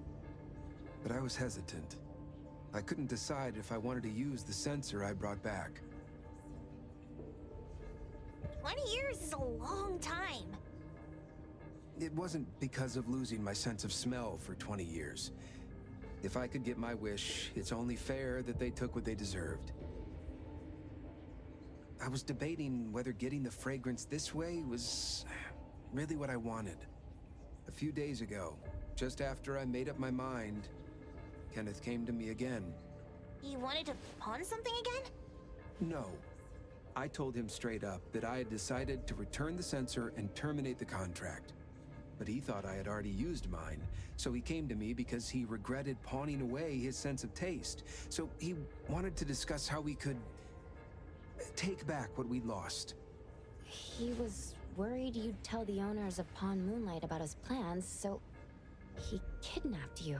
But I was hesitant. I couldn't decide if I wanted to use the sensor I brought back. 20 years is a long time. It wasn't because of losing my sense of smell for 20 years. If I could get my wish, it's only fair that they took what they deserved. I was debating whether getting the fragrance this way was really what I wanted. A few days ago, just after I made up my mind, Kenneth came to me again. You wanted to pawn something again? No. I told him straight up that I had decided to return the sensor and terminate the contract. But he thought I had already used mine, so he came to me because he regretted pawning away his sense of taste. So he wanted to discuss how we could take back what we'd lost. He was worried you'd tell the owners of Pawn Moonlight about his plans, so he kidnapped you.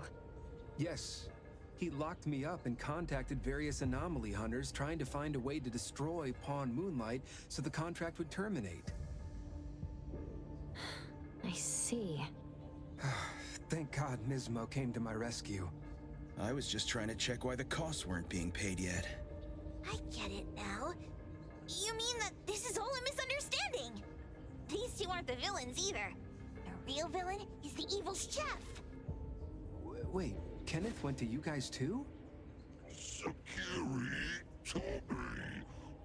Yes. He locked me up and contacted various anomaly hunters trying to find a way to destroy Pawn Moonlight so the contract would terminate. I see. Thank God Nismo came to my rescue. I was just trying to check why the costs weren't being paid yet. I get it now. You mean that this is all a misunderstanding? These two aren't the villains either. The real villain is the evil chef. Wait, Kenneth went to you guys too? Sakiri,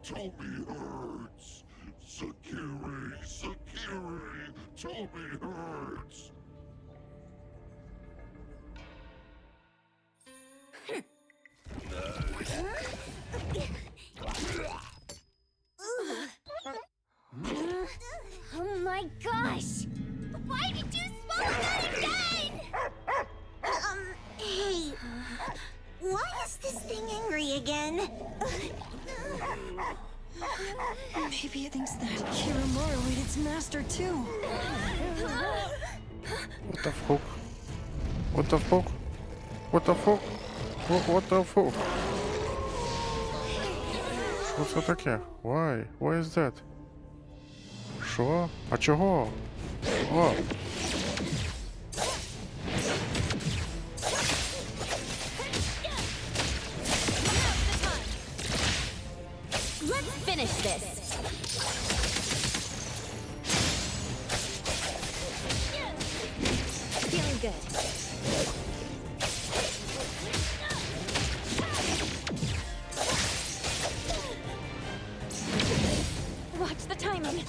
Tommy hurts. Sakiri, Tommy hurts. Oh my gosh! Why did you smoke that again? Hey, why is this thing angry again? Maybe it thinks that Kiramura ate its master too. What the fuck? What the fuck? What the fuck? What the fuck? Що це таке? Why? Why is that? Що? А чого? О! Let's finish this. Feeling good. Watch the timing.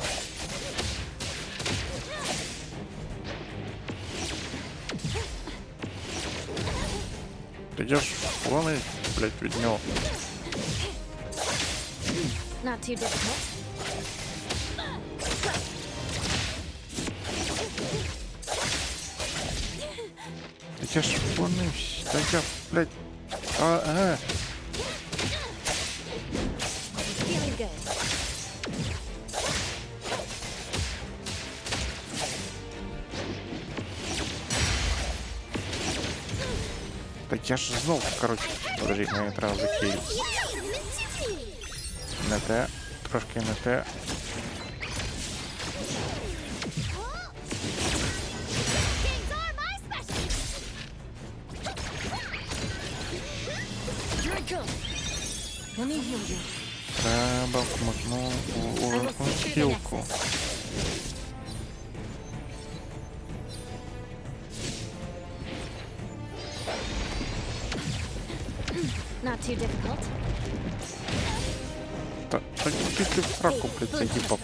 Та я ж вони, блять, від нього. Not too difficult. Та я ж вони, та я, блять, Feeling good. Та я ж знов, коротше, подожди, мені треба захилити. Не те, трошки не те. Треба вмотну у верхню хілку. Not too difficult. Та який ти в сраку, блядь, цей гіп-хоп?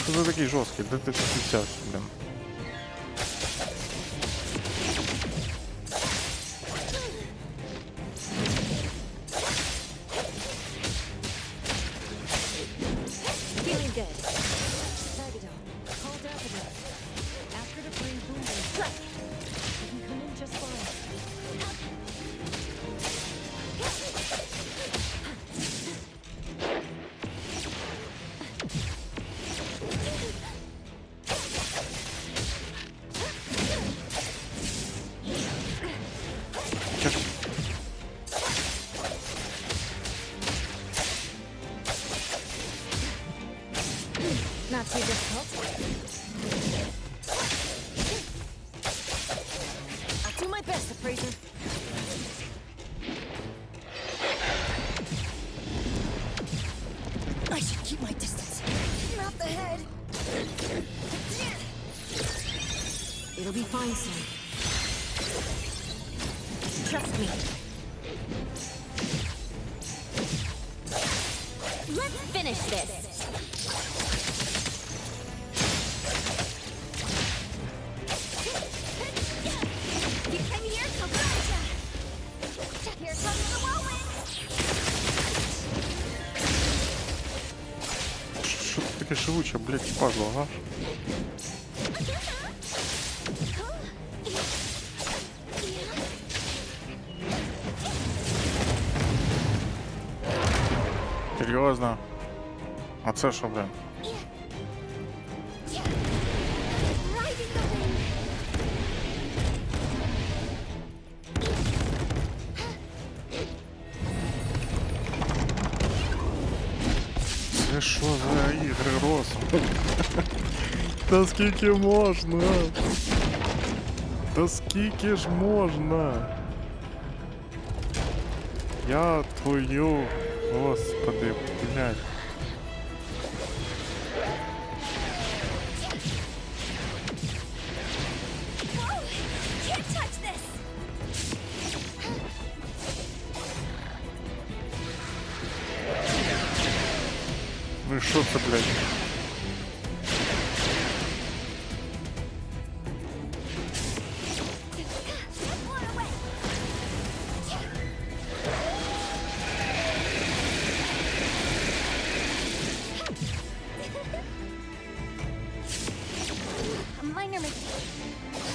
Що за такий жорсткий? Де ти взявся, блін? Feeling good. Tagado, call Daffodil. Ask her to bring Boom Boom. You can come in just fine. Тихо. Not too difficult. I'll do my best, appraiser. I should keep my distance. Not the head. It'll be fine soon. Trust me. Let's finish this. You came here, so gotcha. Here comes the whirlwind. Що ти таке живуче, блядь, впадло, га? Серйозно? А це що, блин? Це що за ігри, Рос? Та скільки можна? Та скільки ж можна? Я твою... Господи, блядь. Ну і що це, блядь?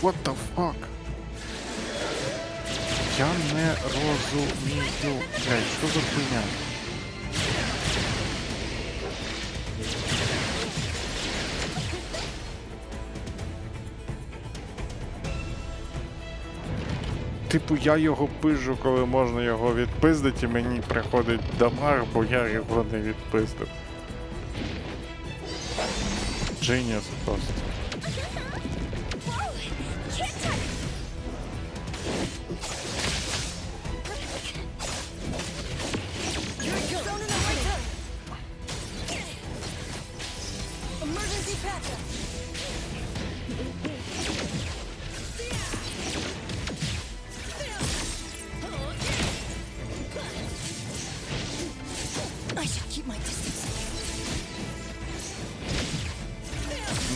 What the fuck? Я не розумію. Блядь, що за хуйня? Типу, я його пижу, коли можна його відпиздити, і мені приходить дамаг, бо я його не відпиздив. Genius просто.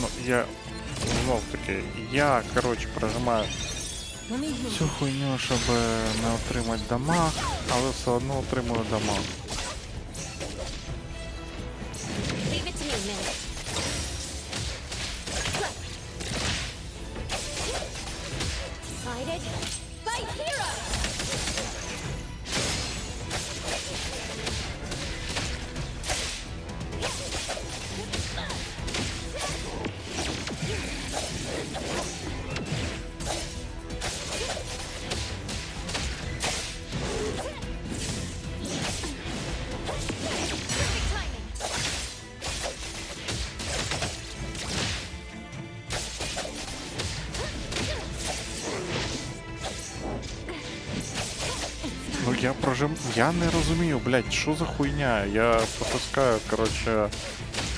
Ну, я знов таки, коротше, прожимаю цю хуйню, щоб не отримати дамаг, але все одно отримую дамаг. Я не розумію, блядь, що за хуйня? Я пропускаю, коротше,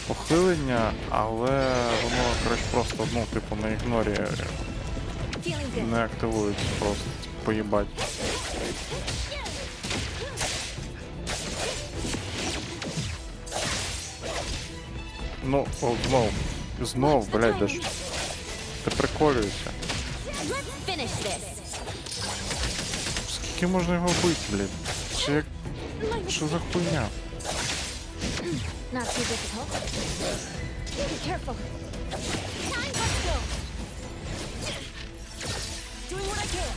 похилення, але воно, коротше, просто, ну, типу, на ігнорі не активується, просто поїбать. Ну, о, знов, блядь, да ж. Ти приколюєшся. Скільки можна його бити, блядь? Чи як... Що за хуйня? Not too difficult. Be careful. Time, let's go. Doing what I can.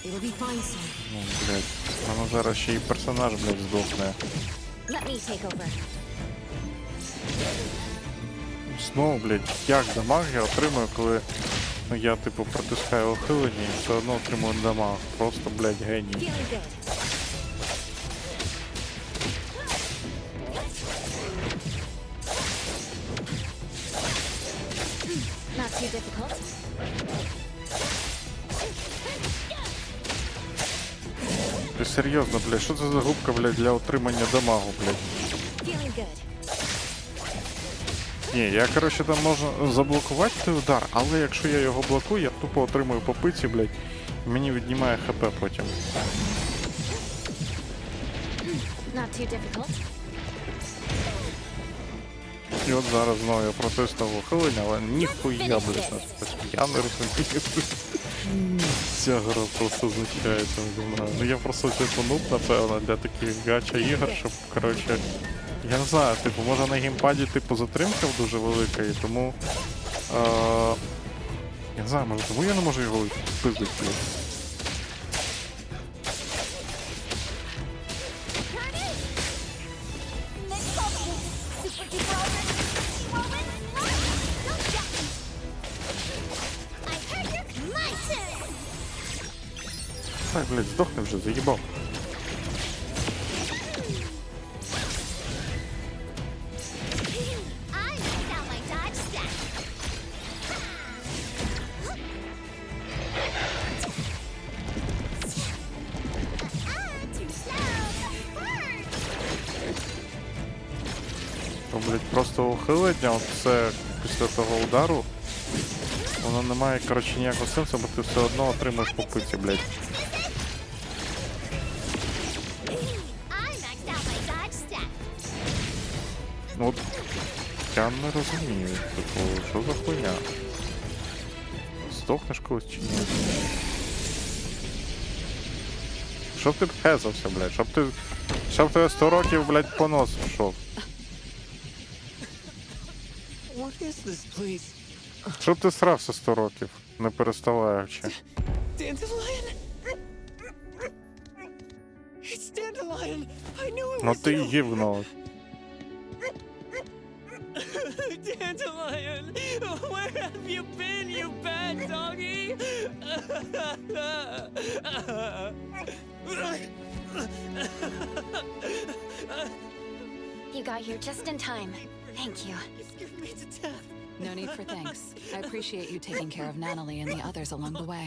It'll be fine soon. Ну, блядь, воно зараз ще й персонаж, блядь, здохне. Let me take over. Знову, блядь, як дамаг я отримую, коли фактично я, типу, протискаю ухилення і все одно отримую дамаг. Просто, блядь, геній. Not too difficult. Ти серйозно, блядь, що це за губка, блядь, для отримання дамагу, блядь? Feeling good. Ні, я, коротше, там можу заблокувати той удар, але якщо я його блокую, я тупо отримую по пиці, блядь, і мені віднімає хп потім. Not too difficult. І от зараз знову я протестував ухилення, але ніхуя, блядь, я не розумію. Ця гра просто знущається наді мною. Ну я просто типу нуб, напевно, для таких гача ігор, щоб, коротше, я не знаю, типу, може на геймпаді, типу, затримка дуже велика, і тому, я не знаю, може тому я не можу його пиздити, блядь. Ай, блядь, здохни вже, заїбав. То, блядь, просто ухилення, от це після того удару, воно не має, коротше, ніякого сенсу, бо ти все одно отримаєш по пиці, блядь. Ну, от, я не розумію, типу, що за хуйня? Здохнеш колись чи ні? Щоб ти пхезався, блядь, щоб ти 100 років, блядь, по носу пішов. Щоб ти срався 100 років, не переставаючи. Ну ти гівно. Dandelion, where have you been, you bad doggy? You got here just in time. Thank you. Me to death. No need for thanks. I appreciate you taking care of Natalie and the others along the way.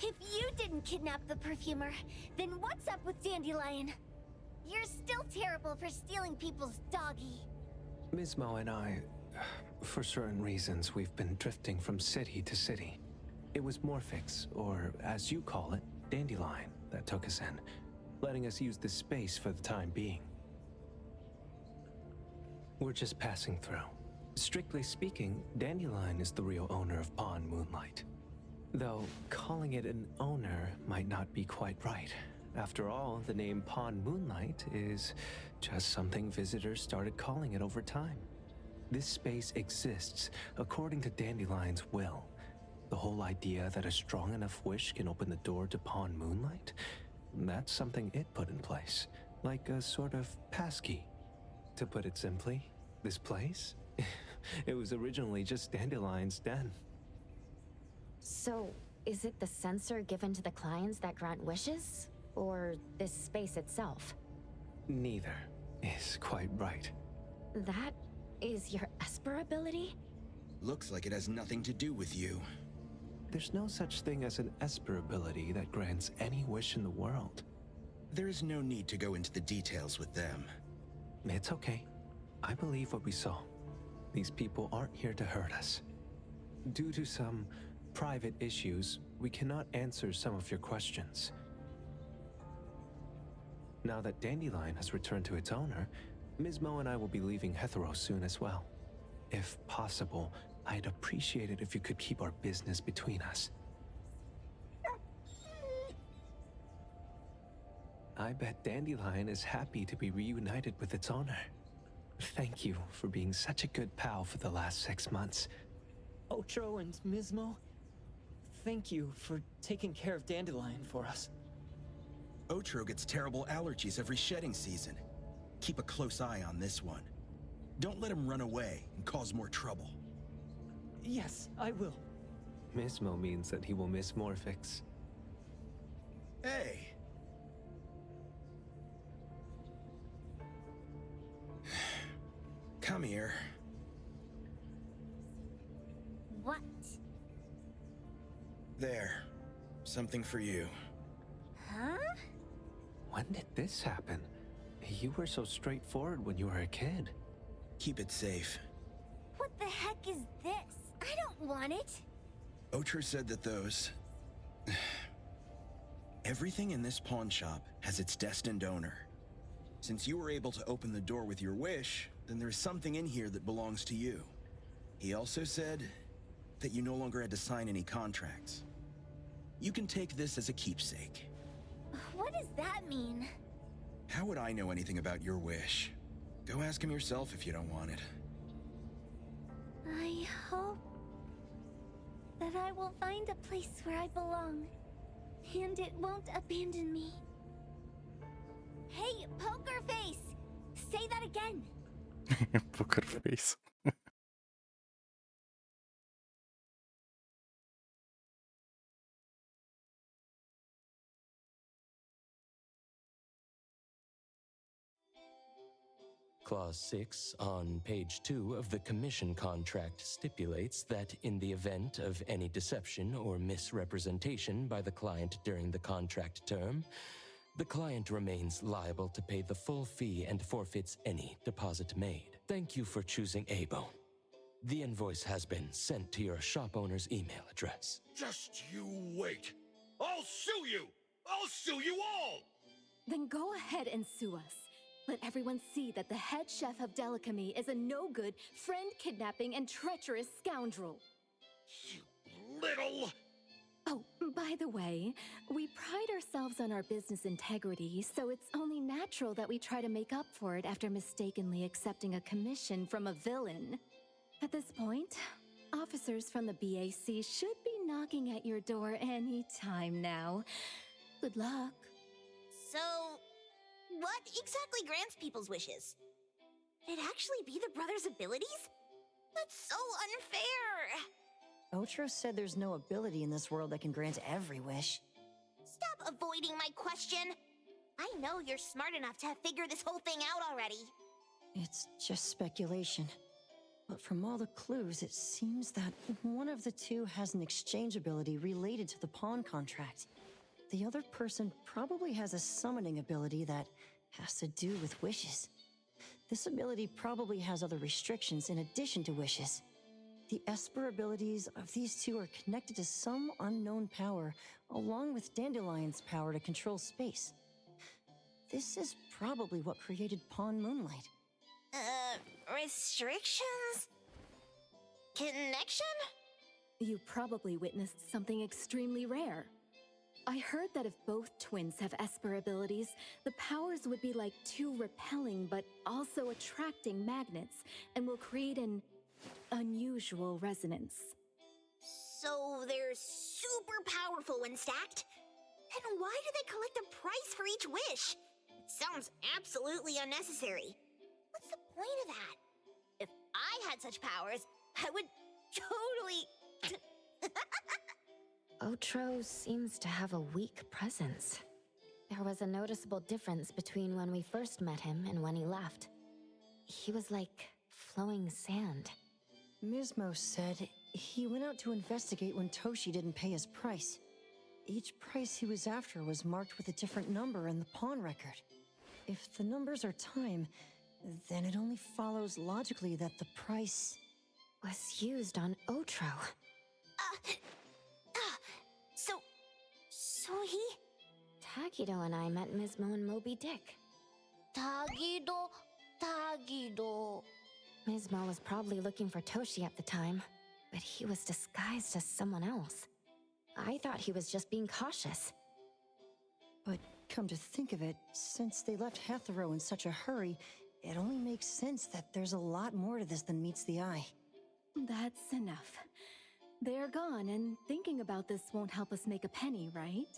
If you didn't kidnap the perfumer, then what's up with Dandelion? You're still terrible for stealing people's doggy. Ms. Mo and I, for certain reasons, we've been drifting from city to city. It was Morphix, or as you call it, Dandelion, that took us in, letting us use this space for the time being. We're just passing through. Strictly speaking, Dandelion is the real owner of Pawn Moonlight. Though calling it an owner might not be quite right. After all, the name Pawn Moonlight is just something visitors started calling it over time. This space exists according to Dandelion's will. The whole idea that a strong enough wish can open the door to Pawn Moonlight, that's something it put in place, like a sort of passkey. To put it simply, this place, it was originally just Dandelion's den. So, is it the sensor given to the clients that grant wishes? Or this space itself? Neither is quite right. That is your Esper ability? Looks like it has nothing to do with you. There's no such thing as an Esper ability that grants any wish in the world. There is no need to go into the details with them. It's okay. I believe what we saw. These people aren't here to hurt us. Due to some private issues, we cannot answer some of your questions. Now that Dandelion has returned to its owner, Ms. Mo and I will be leaving Hetheros soon as well. If possible, I'd appreciate it if you could keep our business between us. I bet Dandelion is happy to be reunited with its owner. Thank you for being such a good pal for the last 6 months. Otro and Mismo, thank you for taking care of Dandelion for us. Otro gets terrible allergies every shedding season. Keep a close eye on this one. Don't let him run away and cause more trouble. Yes, I will. Mismo means that he will miss Morphix. Hey! Come here. What? There. Something for you. Huh? When did this happen? You were so straightforward when you were a kid. Keep it safe. What the heck is this? I don't want it. Ocher said that those... Everything in this pawn shop has its destined owner. Since you were able to open the door with your wish, then there's something in here that belongs to you. He also said that you no longer had to sign any contracts. You can take this as a keepsake. What does that mean? How would I know anything about your wish? Go ask him yourself if you don't want it. I hope that I will find a place where I belong, and it won't abandon me. Hey, Poker Face! Say that again! Poker face. Clause 6 on page 2 of the commission contract stipulates that in the event of any deception or misrepresentation by the client during the contract term, the client remains liable to pay the full fee and forfeits any deposit made. Thank you for choosing A-Bone. The invoice has been sent to your shop owner's email address. Just you wait. I'll sue you! I'll sue you all! Then go ahead and sue us. Let everyone see that the head chef of Delicamy is a no-good, friend-kidnapping, and treacherous scoundrel. Little... Oh, by the way, we pride ourselves on our business integrity, so it's only natural that we try to make up for it after mistakenly accepting a commission from a villain. At this point, officers from the BAC should be knocking at your door any time now. Good luck. So, what exactly grants people's wishes? Could it actually be the brothers' abilities? That's so unfair! Ocho said there's no ability in this world that can grant every wish. Stop avoiding my question! I know you're smart enough to have figured this whole thing out already. It's just speculation. But from all the clues, it seems that one of the two has an exchange ability related to the pawn contract. The other person probably has a summoning ability that has to do with wishes. This ability probably has other restrictions in addition to wishes. The Esper abilities of these two are connected to some unknown power, along with Dandelion's power to control space. This is probably what created Pawn Moonlight. Restrictions? Connection? You probably witnessed something extremely rare. I heard that if both twins have Esper abilities, the powers would be like two repelling but also attracting magnets and will create an unusual resonance. So they're super powerful when stacked? Then why do they collect a price for each wish? It sounds absolutely unnecessary. What's the point of that? If I had such powers, I would totally... Otro seems to have a weak presence. There was a noticeable difference between when we first met him and when he left. He was like flowing sand. Mismo said he went out to investigate when Toshi didn't pay his price. Each price he was after was marked with a different number in the pawn record. If the numbers are time, then it only follows logically that the price was used on Otro. So he... Tagido and I met Mismo and Moby Dick. Tagido... Mismo was probably looking for Toshi at the time, but he was disguised as someone else. I thought he was just being cautious. But come to think of it, since they left Hetero in such a hurry, it only makes sense that there's a lot more to this than meets the eye. That's enough. They're gone, and thinking about this won't help us make a penny, right?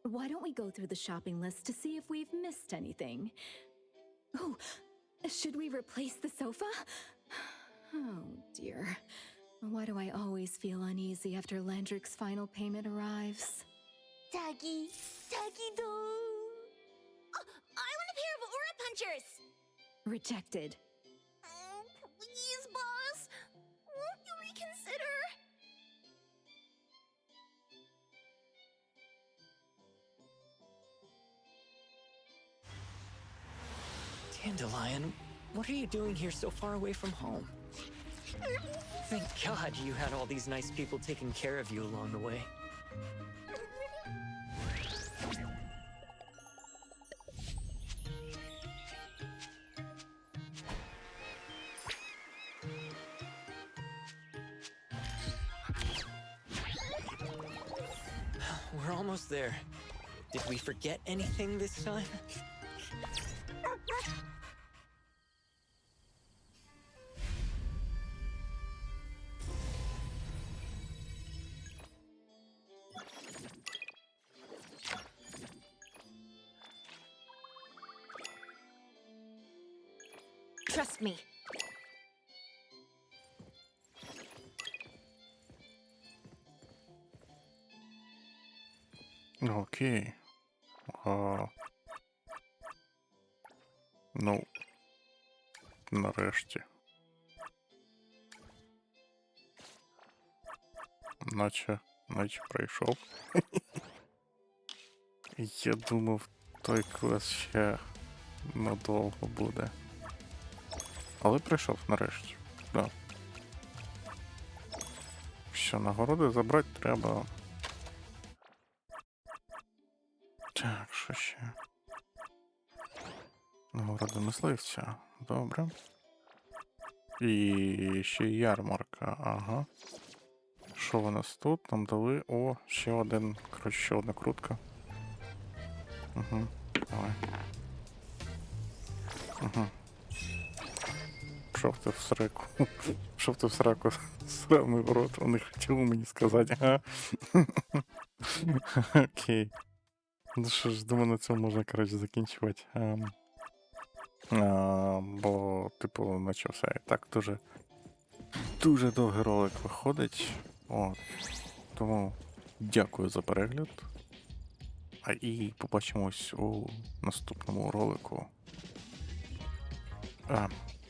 Why don't we go through the shopping list to see if we've missed anything? Oh, should we replace the sofa? Oh dear. Why do I always feel uneasy after Landrick's final payment arrives? Doggy, doggy do. Oh, I want a pair of aura punchers. Rejected. Oh, please, boss. Won't you reconsider? Dandelion, what are you doing here so far away from home? Thank God you had all these nice people taking care of you along the way. We're almost there. Did we forget anything this time? Trust me. Окей. Ну, нарешті. Наче прийшов. Я думав, той квест ще надовго буде. Але прийшов нарешті. Да. Що, нагороди забрати треба. Так, що ще? Нагорода мисливця. Добре. І ще ярмарка. Ага. Що у нас тут? Нам дали. О, ще один. Коротше, ще одна крутка. Угу. Давай. Угу. Шов ти в сраку. Шов ти в сраку. Сраний в рот. Вони хотіли мені сказати. Ага. Окей. Ну що ж, думаю, на цьому можна, коротше, закінчувати. Бо, типу, наче все. Так, дуже довгий ролик виходить. От. Тому дякую за перегляд. І побачимось у наступному ролику.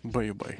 Бай-бай.